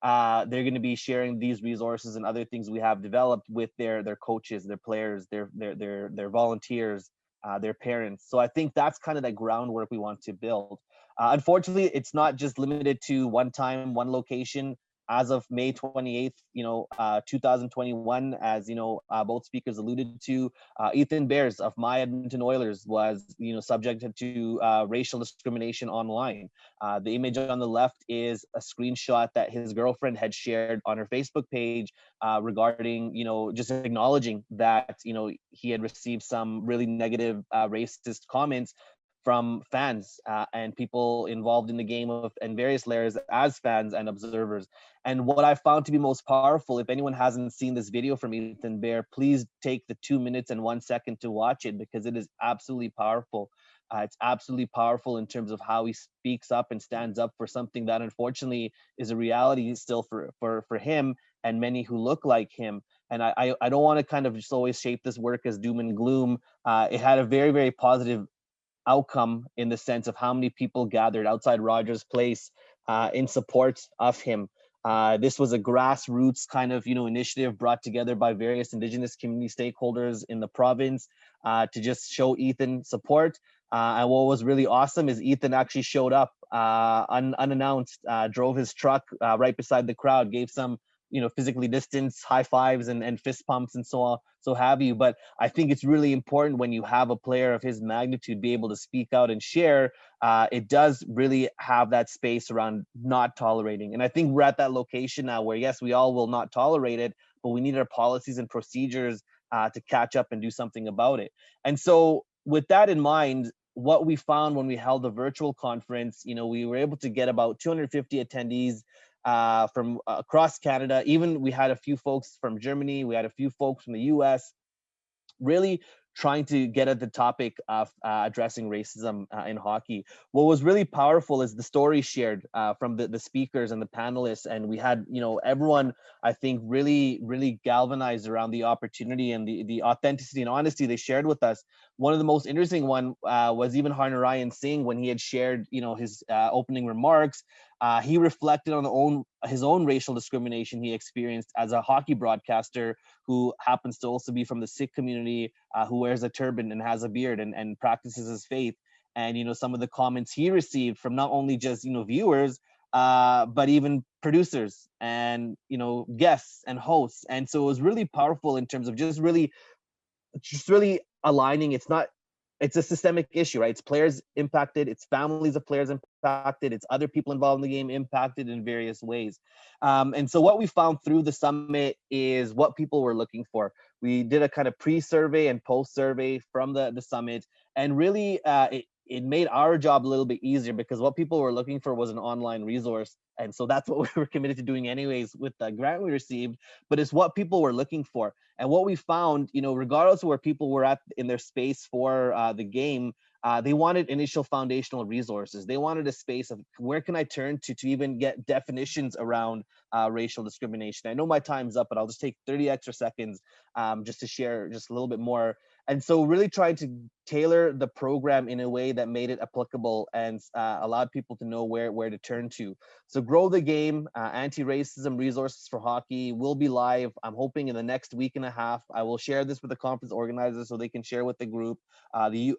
they're going to be sharing these resources and other things we have developed with their coaches, their players, their volunteers, their parents. So I think that's kind of the groundwork we want to build. Unfortunately, it's not just limited to one time, one location. As of May 28th, 2021, as both speakers alluded to, Ethan Bears of my Edmonton Oilers was subjected to racial discrimination online. The image on the left is a screenshot that his girlfriend had shared on her Facebook page regarding just acknowledging that he had received some really negative racist comments from fans and people involved in the game and various layers as fans and observers. And what I found to be most powerful, if anyone hasn't seen this video from Ethan Bear, please take the 2 minutes and 1 second to watch it, because it is absolutely powerful. It's absolutely powerful in terms of how he speaks up and stands up for something that unfortunately is a reality still for him and many who look like him. And I don't want to kind of just always shape this work as doom and gloom. It had a very, very positive outcome in the sense of how many people gathered outside Rogers Place in support of him. This was a grassroots kind of, initiative brought together by various Indigenous community stakeholders in the province to just show Ethan support. And what was really awesome is Ethan actually showed up unannounced, drove his truck right beside the crowd, gave some, physically distanced high fives and fist pumps and so on, so have you. But I think it's really important when you have a player of his magnitude be able to speak out and share. It does really have that space around not tolerating. And I think we're at that location now where, yes, we all will not tolerate it, but we need our policies and procedures to catch up and do something about it. And so with that in mind, what we found when we held the virtual conference, we were able to get about 250 attendees from across Canada. Even we had a few folks from Germany, we had a few folks from the US, really trying to get at the topic of addressing racism in hockey. What was really powerful is the story shared from the speakers and the panelists. And we had, everyone, I think, really galvanized around the opportunity and the authenticity and honesty they shared with us. One of the most interesting one was even Harnarayan Singh, when he had shared, his opening remarks. He reflected on his own racial discrimination he experienced as a hockey broadcaster who happens to also be from the Sikh community, who wears a turban and has a beard and practices his faith. And some of the comments he received from not only just viewers, but even producers and guests and hosts. And so it was really powerful in terms of just really aligning. It's a systemic issue, right? It's players impacted, it's families of players impacted, it's other people involved in the game impacted in various ways. And so what we found through the summit is what people were looking for. We did a kind of pre-survey and post-survey from the summit, and really it made our job a little bit easier, because what people were looking for was an online resource. And so that's what we were committed to doing anyways with the grant we received, but it's what people were looking for. And what we found, regardless of where people were at in their space for the game, they wanted initial foundational resources. They wanted a space of where can I turn to even get definitions around racial discrimination. I know my time's up, but I'll just take 30 extra seconds just to share just a little bit more. And so really trying to tailor the program in a way that made it applicable and allowed people to know where to turn to. So Grow the Game, Anti-Racism Resources for Hockey will be live, I'm hoping, in the next week and a half. I will share this with the conference organizers so they can share with the group. The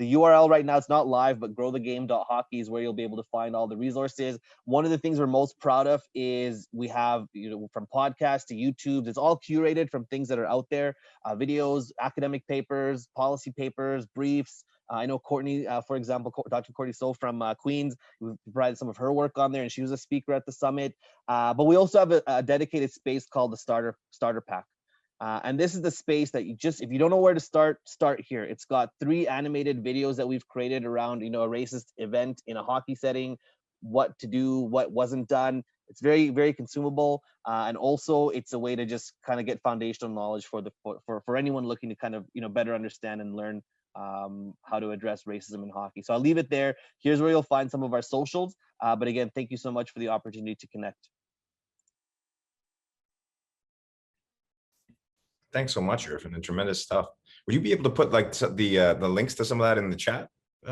URL right now, it's not live, but growthegame.hockey is where you'll be able to find all the resources. One of the things we're most proud of is we have, from podcasts to YouTube, it's all curated from things that are out there, videos, academic papers, policy papers, briefs. I know Courtney, for example, Dr. Courtney So from Queens, we provided some of her work on there, and she was a speaker at the summit. But we also have a dedicated space called the Starter Pack. And this is the space that if you don't know where to start here. It's got 3 animated videos that we've created around, a racist event in a hockey setting, what to do, what wasn't done. It's very, very consumable. And also it's a way to just kind of get foundational knowledge for anyone looking to kind of, better understand and learn how to address racism in hockey. So I'll leave it there. Here's where you'll find some of our socials. But again, thank you so much for the opportunity to connect. Thanks so much, Irfan, and tremendous stuff. Would you be able to put like the links to some of that in the chat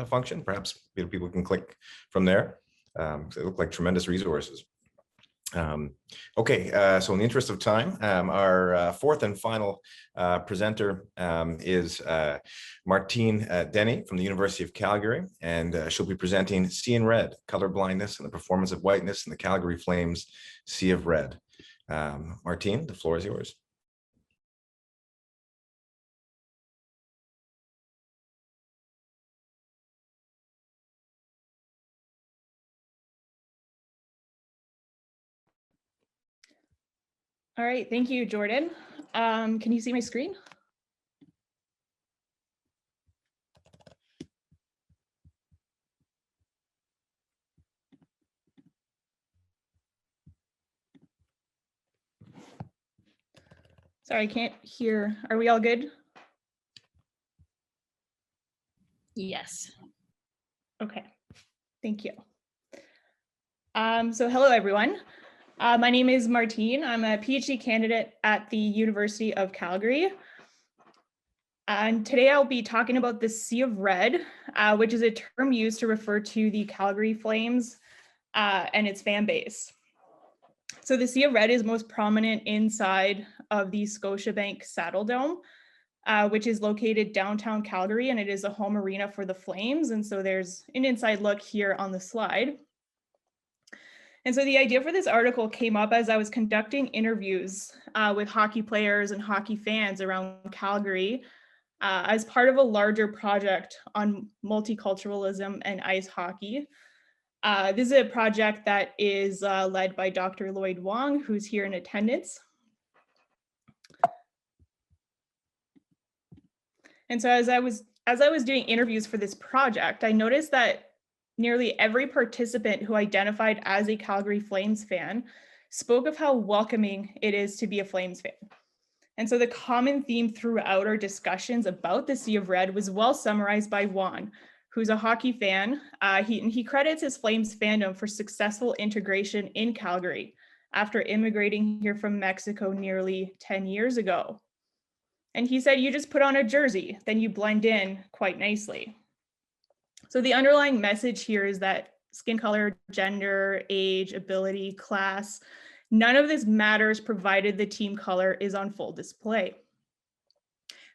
function? Perhaps people can click from there. They look like tremendous resources. Okay, so in the interest of time, our fourth and final presenter is Martine Dennie from the University of Calgary, and she'll be presenting Sea in Red, Color-Blindness and the Performance of Whiteness in the Calgary Flames Sea of Red. Martine, the floor is yours. All right, thank you, Jordan. Can you see my screen? Sorry, I can't hear. Are we all good? Yes. Okay, thank you. So hello, everyone. My name is Martine. I'm a PhD candidate at the University of Calgary. And today I'll be talking about the Sea of Red, which is a term used to refer to the Calgary Flames and its fan base. So the Sea of Red is most prominent inside of the Scotiabank Saddle Dome, which is located downtown Calgary, and it is a home arena for the Flames. And so there's an inside look here on the slide. And so the idea for this article came up as I was conducting interviews with hockey players and hockey fans around Calgary as part of a larger project on multiculturalism and ice hockey. This is a project that is led by Dr. Lloyd Wong, who's here in attendance. And so as I was doing interviews for this project, I noticed that nearly every participant who identified as a Calgary Flames fan spoke of how welcoming it is to be a Flames fan. And so the common theme throughout our discussions about the Sea of Red was well summarized by Juan, who's a hockey fan. He credits his Flames fandom for successful integration in Calgary after immigrating here from Mexico nearly 10 years ago. And he said, you just put on a jersey, then you blend in quite nicely. So the underlying message here is that skin color, gender, age, ability, class, none of this matters provided the team color is on full display.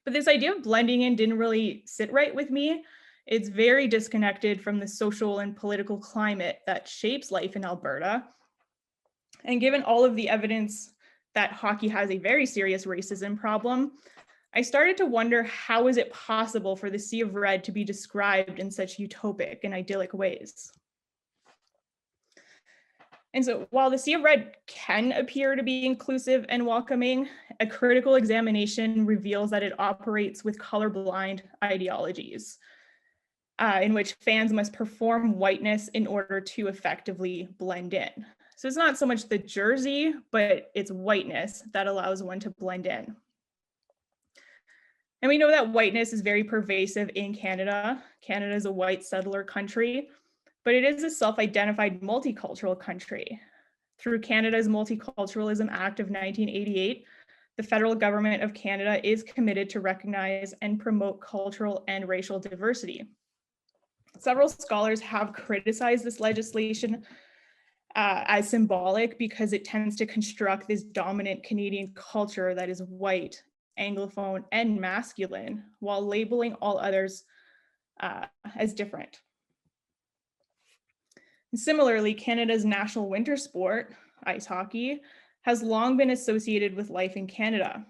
But this idea of blending in didn't really sit right with me. It's very disconnected from the social and political climate that shapes life in Alberta. And given all of the evidence that hockey has a very serious racism problem, I started to wonder, how is it possible for the Sea of Red to be described in such utopic and idyllic ways? And so while the Sea of Red can appear to be inclusive and welcoming, a critical examination reveals that it operates with colorblind ideologies, in which fans must perform whiteness in order to effectively blend in. So it's not so much the jersey, but it's whiteness that allows one to blend in. And we know that whiteness is very pervasive in Canada. Canada is a white settler country, but it is a self-identified multicultural country. Through Canada's Multiculturalism Act of 1988, the federal government of Canada is committed to recognize and promote cultural and racial diversity. Several scholars have criticized this legislation as symbolic because it tends to construct this dominant Canadian culture that is white, Anglophone, and masculine, while labeling all others as different. And similarly, Canada's national winter sport, ice hockey, has long been associated with life in Canada.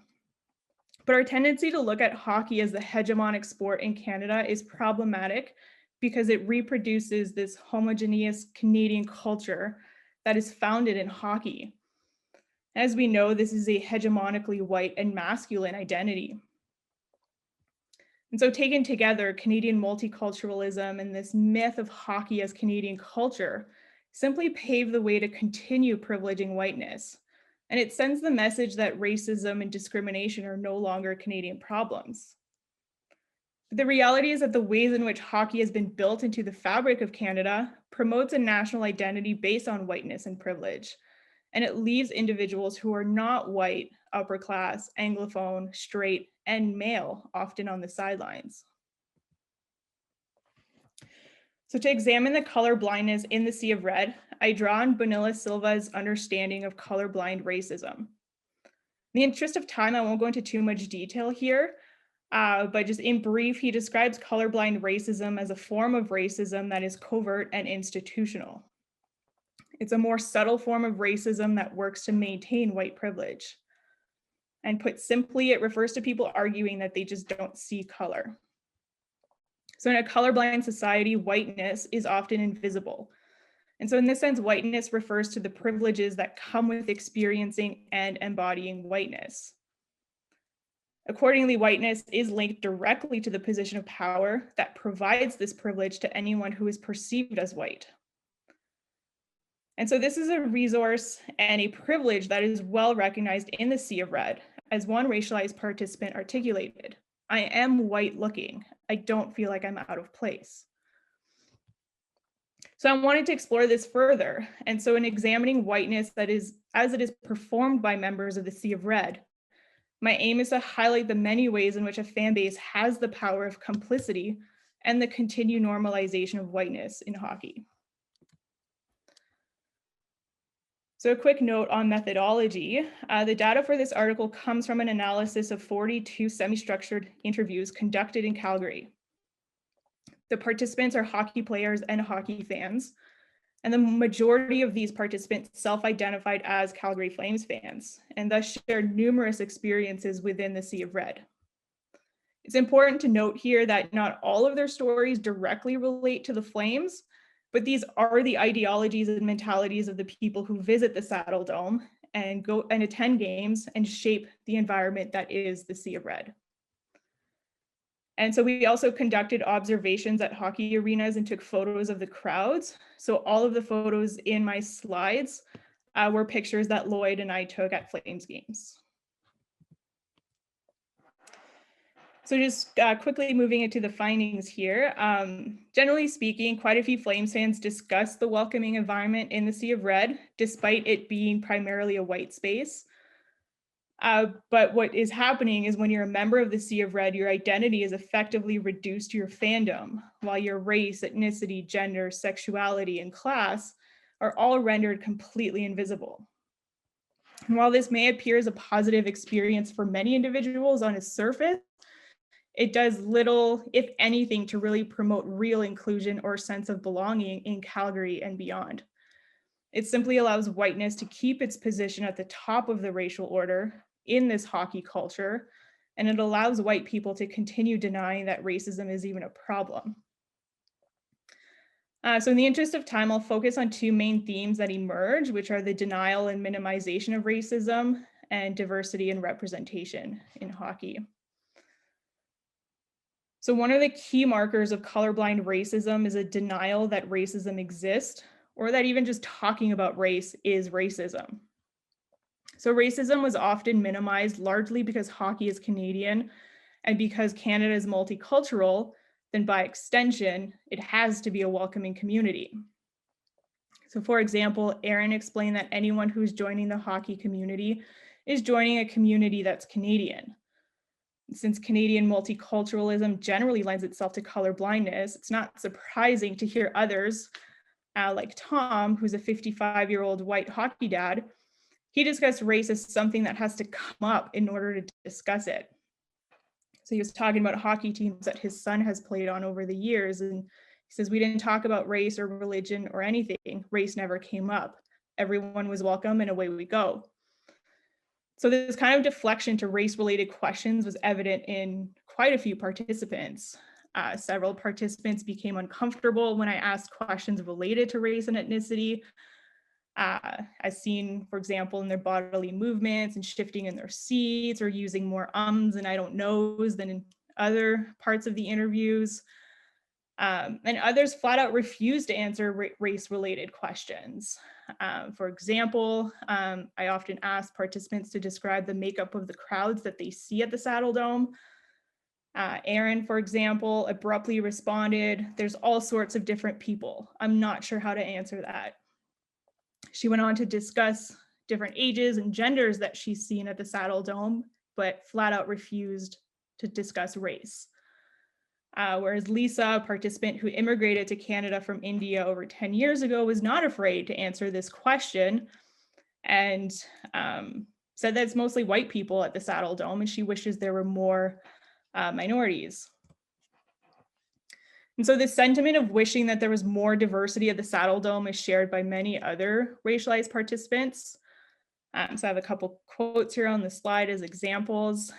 But our tendency to look at hockey as the hegemonic sport in Canada is problematic because it reproduces this homogeneous Canadian culture that is founded in hockey. As we know, this is a hegemonically white and masculine identity. And so taken together, Canadian multiculturalism and this myth of hockey as Canadian culture simply pave the way to continue privileging whiteness. And it sends the message that racism and discrimination are no longer Canadian problems. But the reality is that the ways in which hockey has been built into the fabric of Canada promotes a national identity based on whiteness and privilege. And it leaves individuals who are not white, upper class, Anglophone, straight, and male often on the sidelines. So to examine the color blindness in the Sea of Red, I draw on Bonilla Silva's understanding of colorblind racism. In the interest of time, I won't go into too much detail here, but just in brief, he describes colorblind racism as a form of racism that is covert and institutional. It's a more subtle form of racism that works to maintain white privilege. And put simply, it refers to people arguing that they just don't see color. So in a colorblind society, whiteness is often invisible. And so in this sense, whiteness refers to the privileges that come with experiencing and embodying whiteness. Accordingly, whiteness is linked directly to the position of power that provides this privilege to anyone who is perceived as white. And so this is a resource and a privilege that is well recognized in the Sea of Red, as one racialized participant articulated. I am white looking. I don't feel like I'm out of place. So I wanted to explore this further. And so in examining whiteness that is, as it is performed by members of the Sea of Red, my aim is to highlight the many ways in which a fan base has the power of complicity and the continued normalization of whiteness in hockey. So a quick note on methodology. The data for this article comes from an analysis of 42 semi-structured interviews conducted in Calgary. The participants are hockey players and hockey fans, and the majority of these participants self-identified as Calgary Flames fans, and thus shared numerous experiences within the Sea of Red. It's important to note here that not all of their stories directly relate to the Flames, but these are the ideologies and mentalities of the people who visit the Saddle Dome and go and attend games and shape the environment that is the Sea of Red. And so we also conducted observations at hockey arenas and took photos of the crowds. So all of the photos in my slides were pictures that Lloyd and I took at Flames games. So just quickly moving into the findings here. Generally speaking, quite a few Flames fans discuss the welcoming environment in the Sea of Red, despite it being primarily a white space. But what is happening is when you're a member of the Sea of Red, your identity is effectively reduced to your fandom, while your race, ethnicity, gender, sexuality, and class are all rendered completely invisible. And while this may appear as a positive experience for many individuals on its surface, it does little, if anything, to really promote real inclusion or sense of belonging in Calgary and beyond. It simply allows whiteness to keep its position at the top of the racial order in this hockey culture, and it allows white people to continue denying that racism is even a problem. So in the interest of time, I'll focus on two main themes that emerge, which are the denial and minimization of racism and diversity and representation in hockey. So one of the key markers of colorblind racism is a denial that racism exists, or that even just talking about race is racism. So racism was often minimized largely because hockey is Canadian and because Canada is multicultural, then by extension, it has to be a welcoming community. So for example, Aaron explained that anyone who's joining the hockey community is joining a community that's Canadian. Since Canadian multiculturalism generally lends itself to colorblindness, it's not surprising to hear others, like Tom, who's a 55-year-old white hockey dad. He discussed race as something that has to come up in order to discuss it. So he was talking about hockey teams that his son has played on over the years, and he says, we didn't talk about race or religion or anything. Race never came up. Everyone was welcome, and away we go. So this kind of deflection to race-related questions was evident in quite a few participants. Several participants became uncomfortable when I asked questions related to race and ethnicity, as seen, for example, in their bodily movements and shifting in their seats or using more ums and I don't knows than in other parts of the interviews. And others flat out refused to answer race-related questions. For example, I often ask participants to describe the makeup of the crowds that they see at the Saddle Dome. Aaron, for example, abruptly responded, there's all sorts of different people. I'm not sure how to answer that. She went on to discuss different ages and genders that she's seen at the Saddle Dome, but flat out refused to discuss race. Whereas Lisa, a participant who immigrated to Canada from India over 10 years ago, was not afraid to answer this question and said that it's mostly white people at the Saddle Dome and she wishes there were more minorities. And so this sentiment of wishing that there was more diversity at the Saddle Dome is shared by many other racialized participants. So I have a couple quotes here on the slide as examples.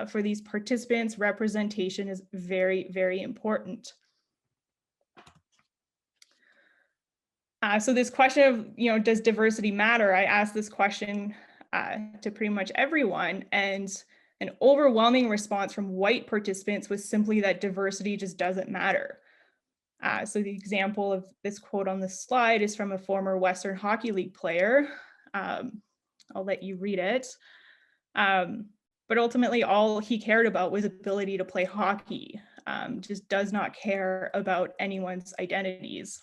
For these participants, representation is very, very important. So this question of, does diversity matter? I asked this question to pretty much everyone, and an overwhelming response from white participants was simply that diversity just doesn't matter. So the example of this quote on the slide is from a former Western Hockey League player. I'll let you read it. But ultimately, all he cared about was ability to play hockey, just does not care about anyone's identities.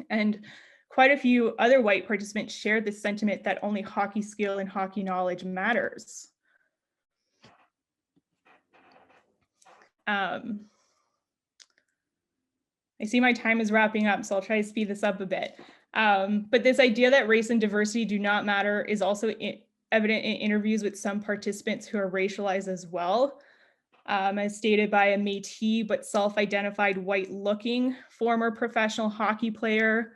And quite a few other white participants shared this sentiment that only hockey skill and hockey knowledge matters. I see my time is wrapping up, so I'll try to speed this up a bit. But this idea that race and diversity do not matter is also evident in interviews with some participants who are racialized as well. As stated by a Métis but self-identified white-looking former professional hockey player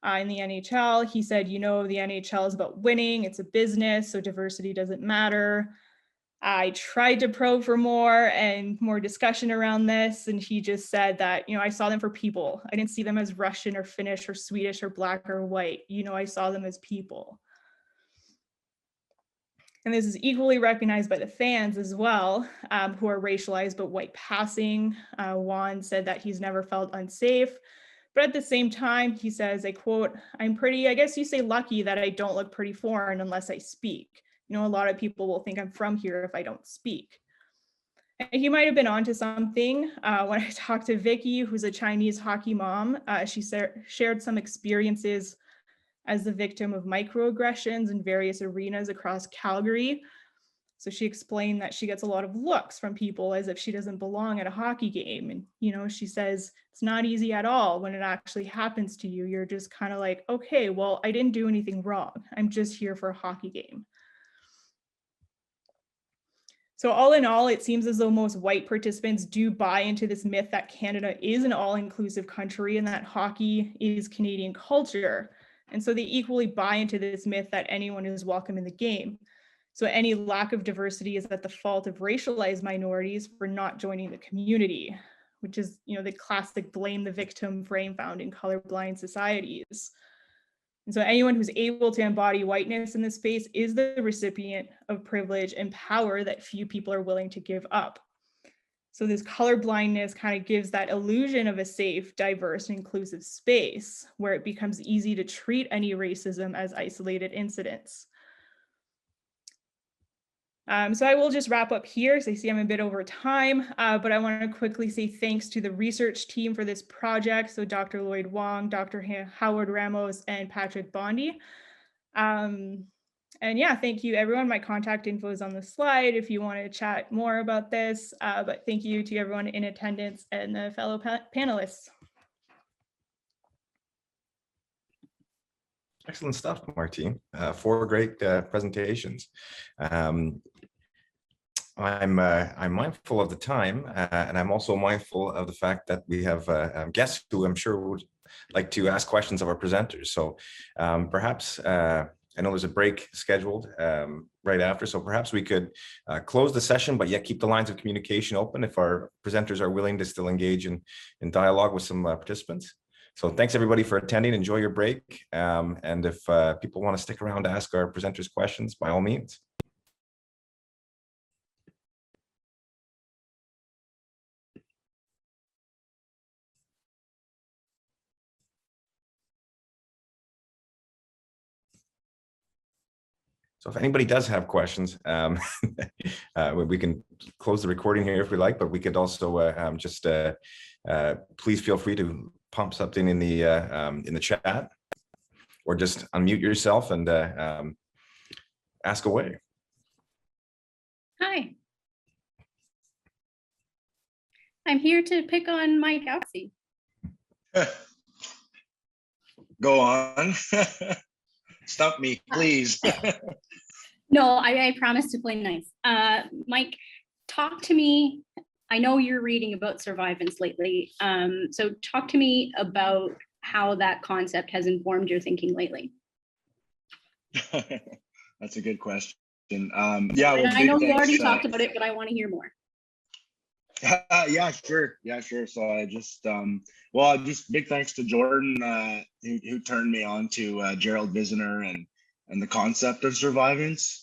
in the NHL. He said, you know, the NHL is about winning, it's a business, so diversity doesn't matter. I tried to probe for more and more discussion around this, and he just said that, you know, I saw them for people. I didn't see them as Russian or Finnish or Swedish or Black or white. You know, I saw them as people. And this is equally recognized by the fans as well, who are racialized but white passing. Juan said that he's never felt unsafe. But at the same time, he says, I quote, I'm pretty, I guess you say lucky that I don't look pretty foreign unless I speak. You know, a lot of people will think I'm from here if I don't speak. And he might have been onto something. When I talked to Vicky, who's a Chinese hockey mom, she shared some experiences as the victim of microaggressions in various arenas across Calgary. So she explained that she gets a lot of looks from people as if she doesn't belong at a hockey game. And, you know, she says, it's not easy at all when it actually happens to you. You're just kind of like, okay, well, I didn't do anything wrong. I'm just here for a hockey game. So all in all, it seems as though most white participants do buy into this myth that Canada is an all-inclusive country and that hockey is Canadian culture. And so they equally buy into this myth that anyone is welcome in the game. So any lack of diversity is at the fault of racialized minorities for not joining the community, which is, you know, the classic blame the victim frame found in colorblind societies. And so anyone who's able to embody whiteness in this space is the recipient of privilege and power that few people are willing to give up. So this colorblindness kind of gives that illusion of a safe, diverse, and inclusive space where it becomes easy to treat any racism as isolated incidents. So I will just wrap up here. So I see I'm a bit over time, but I want to quickly say thanks to the research team for this project. So Dr. Lloyd Wong, Dr. Howard Ramos, and Patrick Bondi. And yeah, thank you everyone. My contact info is on the slide if you want to chat more about this, but thank you to everyone in attendance and the fellow panelists. Excellent stuff, Martine. 4 great presentations. I'm mindful of the time, and I'm also mindful of the fact that we have guests who I'm sure would like to ask questions of our presenters. So perhaps, I know there's a break scheduled right after, so perhaps we could close the session, but yet keep the lines of communication open if our presenters are willing to still engage in dialogue with some participants. So thanks everybody for attending. Enjoy your break. And if people want to stick around to ask our presenters questions, by all means. So if anybody does have questions, we can close the recording here if we like, but we could also just please feel free to pump something in the chat, or just unmute yourself and ask away. Hi. I'm here to pick on Mike Auksi. Go on. Stump me, please. No, I promise to play nice. Mike, talk to me. I know you're reading about survivance lately. So talk to me about how that concept has informed your thinking lately. That's a good question. Yeah, well, I know you already talked about it, but I want to hear more. Yeah, sure. So I just, well, just big thanks to Jordan, who turned me on to Gerald Visner and the concept of survivance.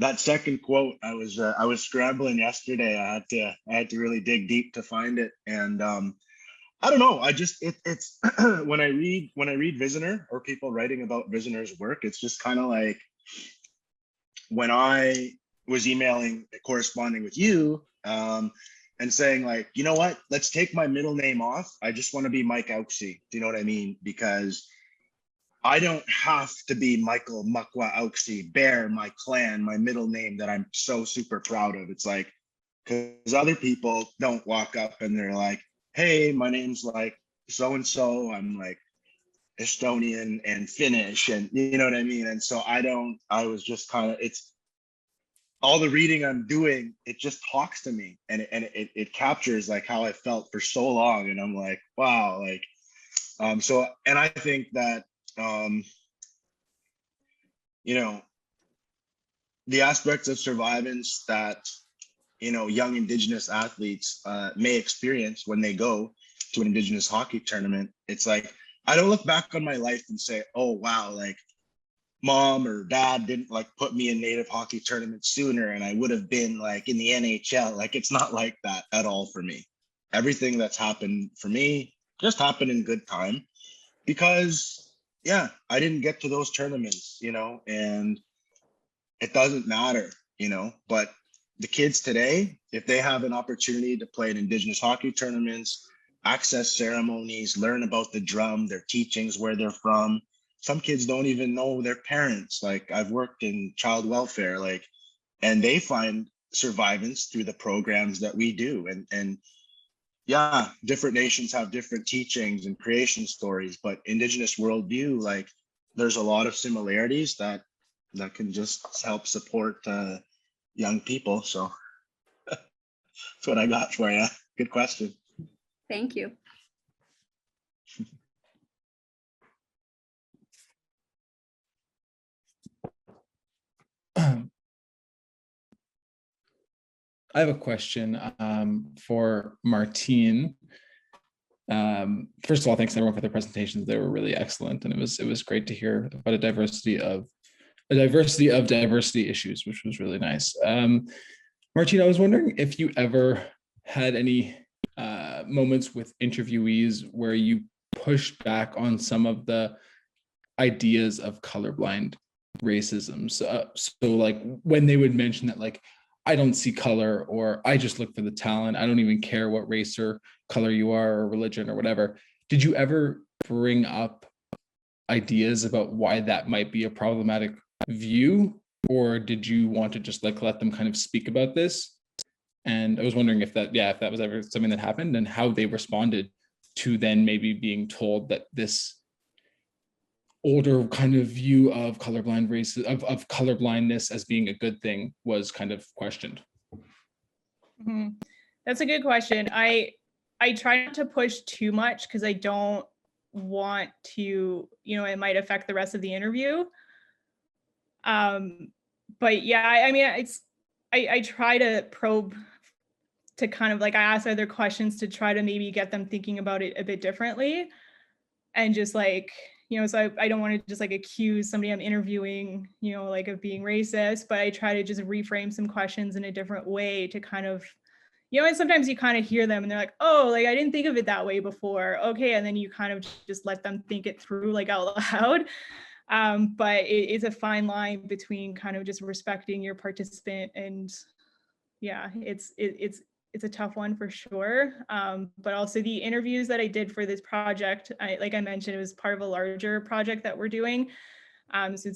That second quote, I was scrambling yesterday. I had to really dig deep to find it, and I don't know. It's when I read Visner or people writing about Visner's work, it's just kind of like when I was corresponding with you. And saying like, you know what, let's take my middle name off. I just want to be Mike Auksi. Do you know what I mean? Because I don't have to be Michael Makwa Auksi, Bear, my clan, my middle name that I'm so super proud of. It's like, because other people don't walk up and they're like, hey, my name's like so-and-so. I'm like, Estonian and Finnish, and you know what I mean? And so I was just kind of, it's all the reading I'm doing, it just talks to me, and it captures like how I felt for so long. And I'm like, wow, like, so, and I think that, you know, the aspects of survivance that, you know, young Indigenous athletes may experience when they go to an Indigenous hockey tournament, it's like, I don't look back on my life and say, oh, wow, like mom or dad didn't like put me in native hockey tournaments sooner and I would have been like in the NHL. Like, it's not like that at all for me. Everything that's happened for me just happened in good time, because yeah, I didn't get to those tournaments, you know, and it doesn't matter, you know. But the kids today, if they have an opportunity to play in Indigenous hockey tournaments, access ceremonies, learn about the drum, their teachings, where they're from. Some kids don't even know their parents. Like, I've worked in child welfare, like, and they find survivance through the programs that we do. And yeah, different nations have different teachings and creation stories, but Indigenous worldview, like, there's a lot of similarities that can just help support young people. So that's what I got for you. Good question. Thank you. I have a question for Martine. First of all, thanks everyone for their presentations. They were really excellent, and it was great to hear about a diversity of diversity issues, which was really nice. Martine, I was wondering if you ever had any moments with interviewees where you pushed back on some of the ideas of colorblind racism. So like when they would mention that, like, I don't see color, or I just look for the talent, I don't even care what race or color you are or religion or whatever. Did you ever bring up ideas about why that might be a problematic view, or did you want to just like let them kind of speak about this? And I was wondering if that was ever something that happened, and how they responded to then maybe being told that this older kind of view of colorblind races, of colorblindness as being a good thing, was kind of questioned. Mm-hmm. That's a good question. I try not to push too much because I don't want to, it might affect the rest of the interview. But yeah, I mean, I try to probe to kind of like, I ask other questions to try to maybe get them thinking about it a bit differently. And just like, so I don't want to just like accuse somebody I'm interviewing, like of being racist, but I try to just reframe some questions in a different way to kind of, and sometimes you kind of hear them and they're like, oh, like I didn't think of it that way before. Okay. And then you kind of just let them think it through like out loud. But it is a fine line between kind of just respecting your participant, and yeah, it's a tough one for sure. But also the interviews that I did for this project, like I mentioned, it was part of a larger project that we're doing. So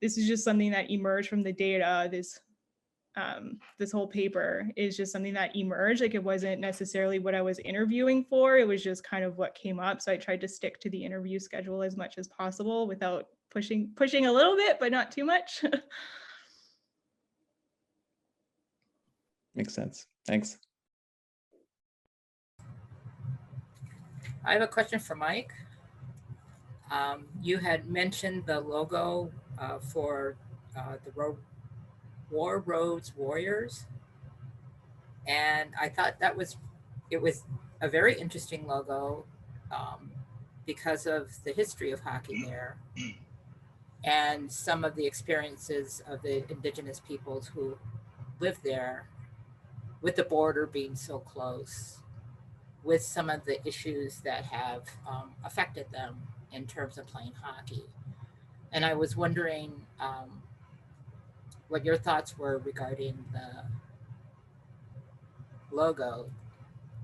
this is just something that emerged from the data. This whole paper is just something that emerged. Like, it wasn't necessarily what I was interviewing for. It was just kind of what came up. So I tried to stick to the interview schedule as much as possible without pushing a little bit, but not too much. Makes sense. Thanks. I have a question for Mike. You had mentioned the logo for the War Roads Warriors, and I thought it was a very interesting logo because of the history of hockey there and some of the experiences of the Indigenous peoples who live there, with the border being so close, with some of the issues that have affected them in terms of playing hockey. And I was wondering what your thoughts were regarding the logo,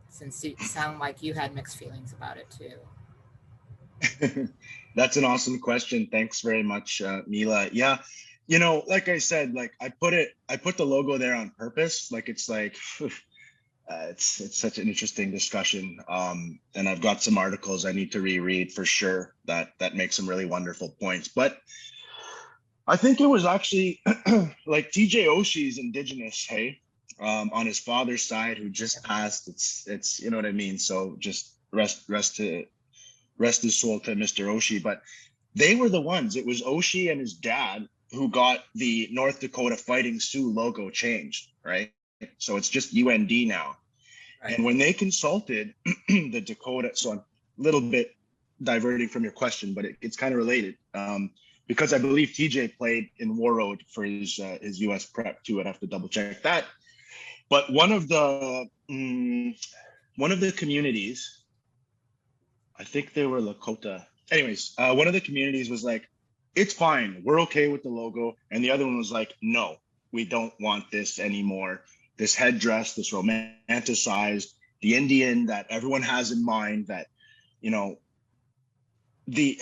since it sounded like you had mixed feelings about it too. That's an awesome question. Thanks very much, Mila. Yeah, like I said, like I put the logo there on purpose. Like, it's like, It's such an interesting discussion, and I've got some articles I need to reread for sure that make some really wonderful points. But I think it was actually like TJ Oshie's Indigenous, hey, on his father's side, who just passed. It's you know what I mean. So just rest his soul to Mr. Oshie. But they were the ones. It was Oshie and his dad who got the North Dakota Fighting Sioux logo changed, right? So it's just UND now. Right. And when they consulted the Dakota, so I'm a little bit diverting from your question, but it's kind of related. Because I believe TJ played in War Road for his US prep too. I'd have to double check that. But one of the communities, I think they were Lakota. Anyways, one of the communities was like, it's fine, we're okay with the logo. And the other one was like, no, we don't want this anymore. This headdress, this romanticized, the Indian that everyone has in mind, that, you know, the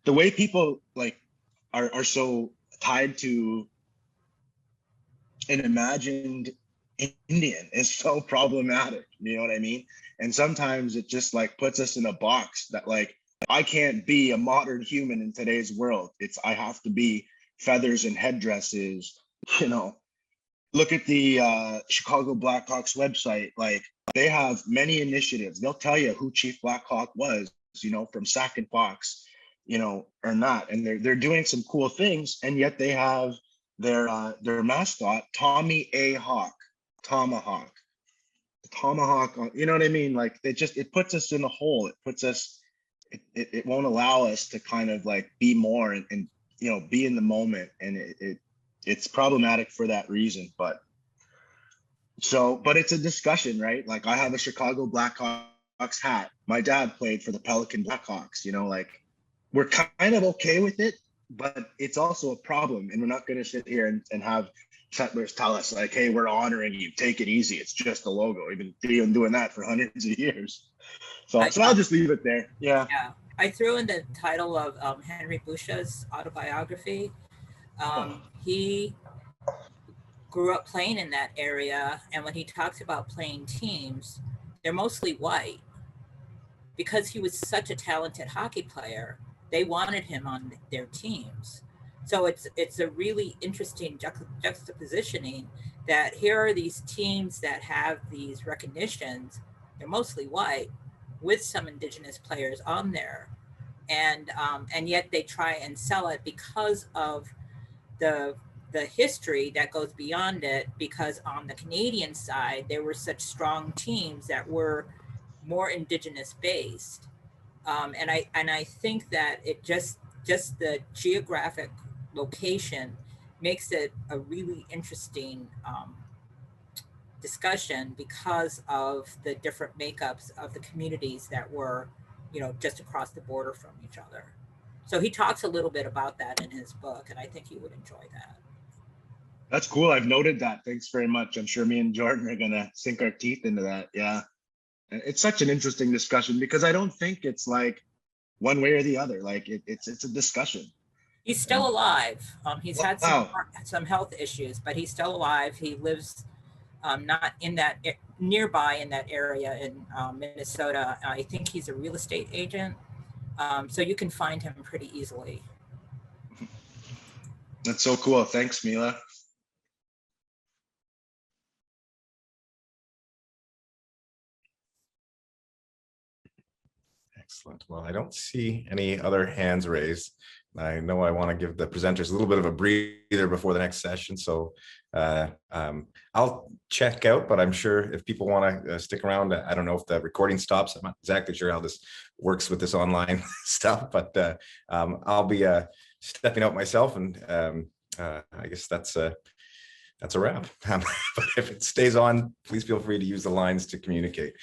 the way people like are so tied to an imagined Indian is so problematic. You know what I mean? And sometimes it just like puts us in a box that like, I can't be a modern human in today's world. I have to be feathers and headdresses, you know. Look at the Chicago Blackhawks website. Like, they have many initiatives. They'll tell you who Chief Blackhawk was, you know, from Sac and Fox, you know, or not. And they're doing some cool things. And yet they have their mascot, Tommy A. Hawk, Tomahawk. The Tomahawk, you know what I mean? Like, it puts us in a hole. It puts us, it won't allow us to kind of like be more and you know, be in the moment. And it's problematic for that reason. But it's a discussion, right? Like, I have a Chicago Blackhawks hat. My dad played for the Pelican Blackhawks, you know, like, we're kind of okay with it, but it's also a problem. And we're not going to sit here and have settlers tell us like, hey, we're honoring you, take it easy, it's just a logo. We've been doing that for hundreds of years. So I'll just leave it there. Yeah. I threw in the title of Henry Boucher's autobiography. He grew up playing in that area, and when he talks about playing teams, they're mostly white. Because he was such a talented hockey player, they wanted him on their teams. So it's a really interesting juxtapositioning that here are these teams that have these recognitions, they're mostly white, with some Indigenous players on there. And yet they try and sell it because of the history that goes beyond it, because on the Canadian side, there were such strong teams that were more Indigenous based. And I think that it just the geographic location makes it a really interesting discussion because of the different makeups of the communities that were, you know, just across the border from each other. So he talks a little bit about that in his book, and I think you would enjoy that. That's cool. I've noted that. Thanks very much. I'm sure me and Jordan are going to sink our teeth into that. Yeah. It's such an interesting discussion because I don't think it's like one way or the other. Like it's a discussion. He's still alive. He's had some health issues, but he's still alive. He lives not in that nearby in that area in Minnesota. I think he's a real estate agent. So you can find him pretty easily. That's so cool. Thanks, Mila. Excellent. Well, I don't see any other hands raised. I know I want to give the presenters a little bit of a breather before the next session. So I'll check out, but I'm sure if people want to stick around, I don't know if the recording stops. I'm not exactly sure how this works with this online stuff, but I'll be stepping out myself, and I guess that's a wrap. But if it stays on, please feel free to use the lines to communicate.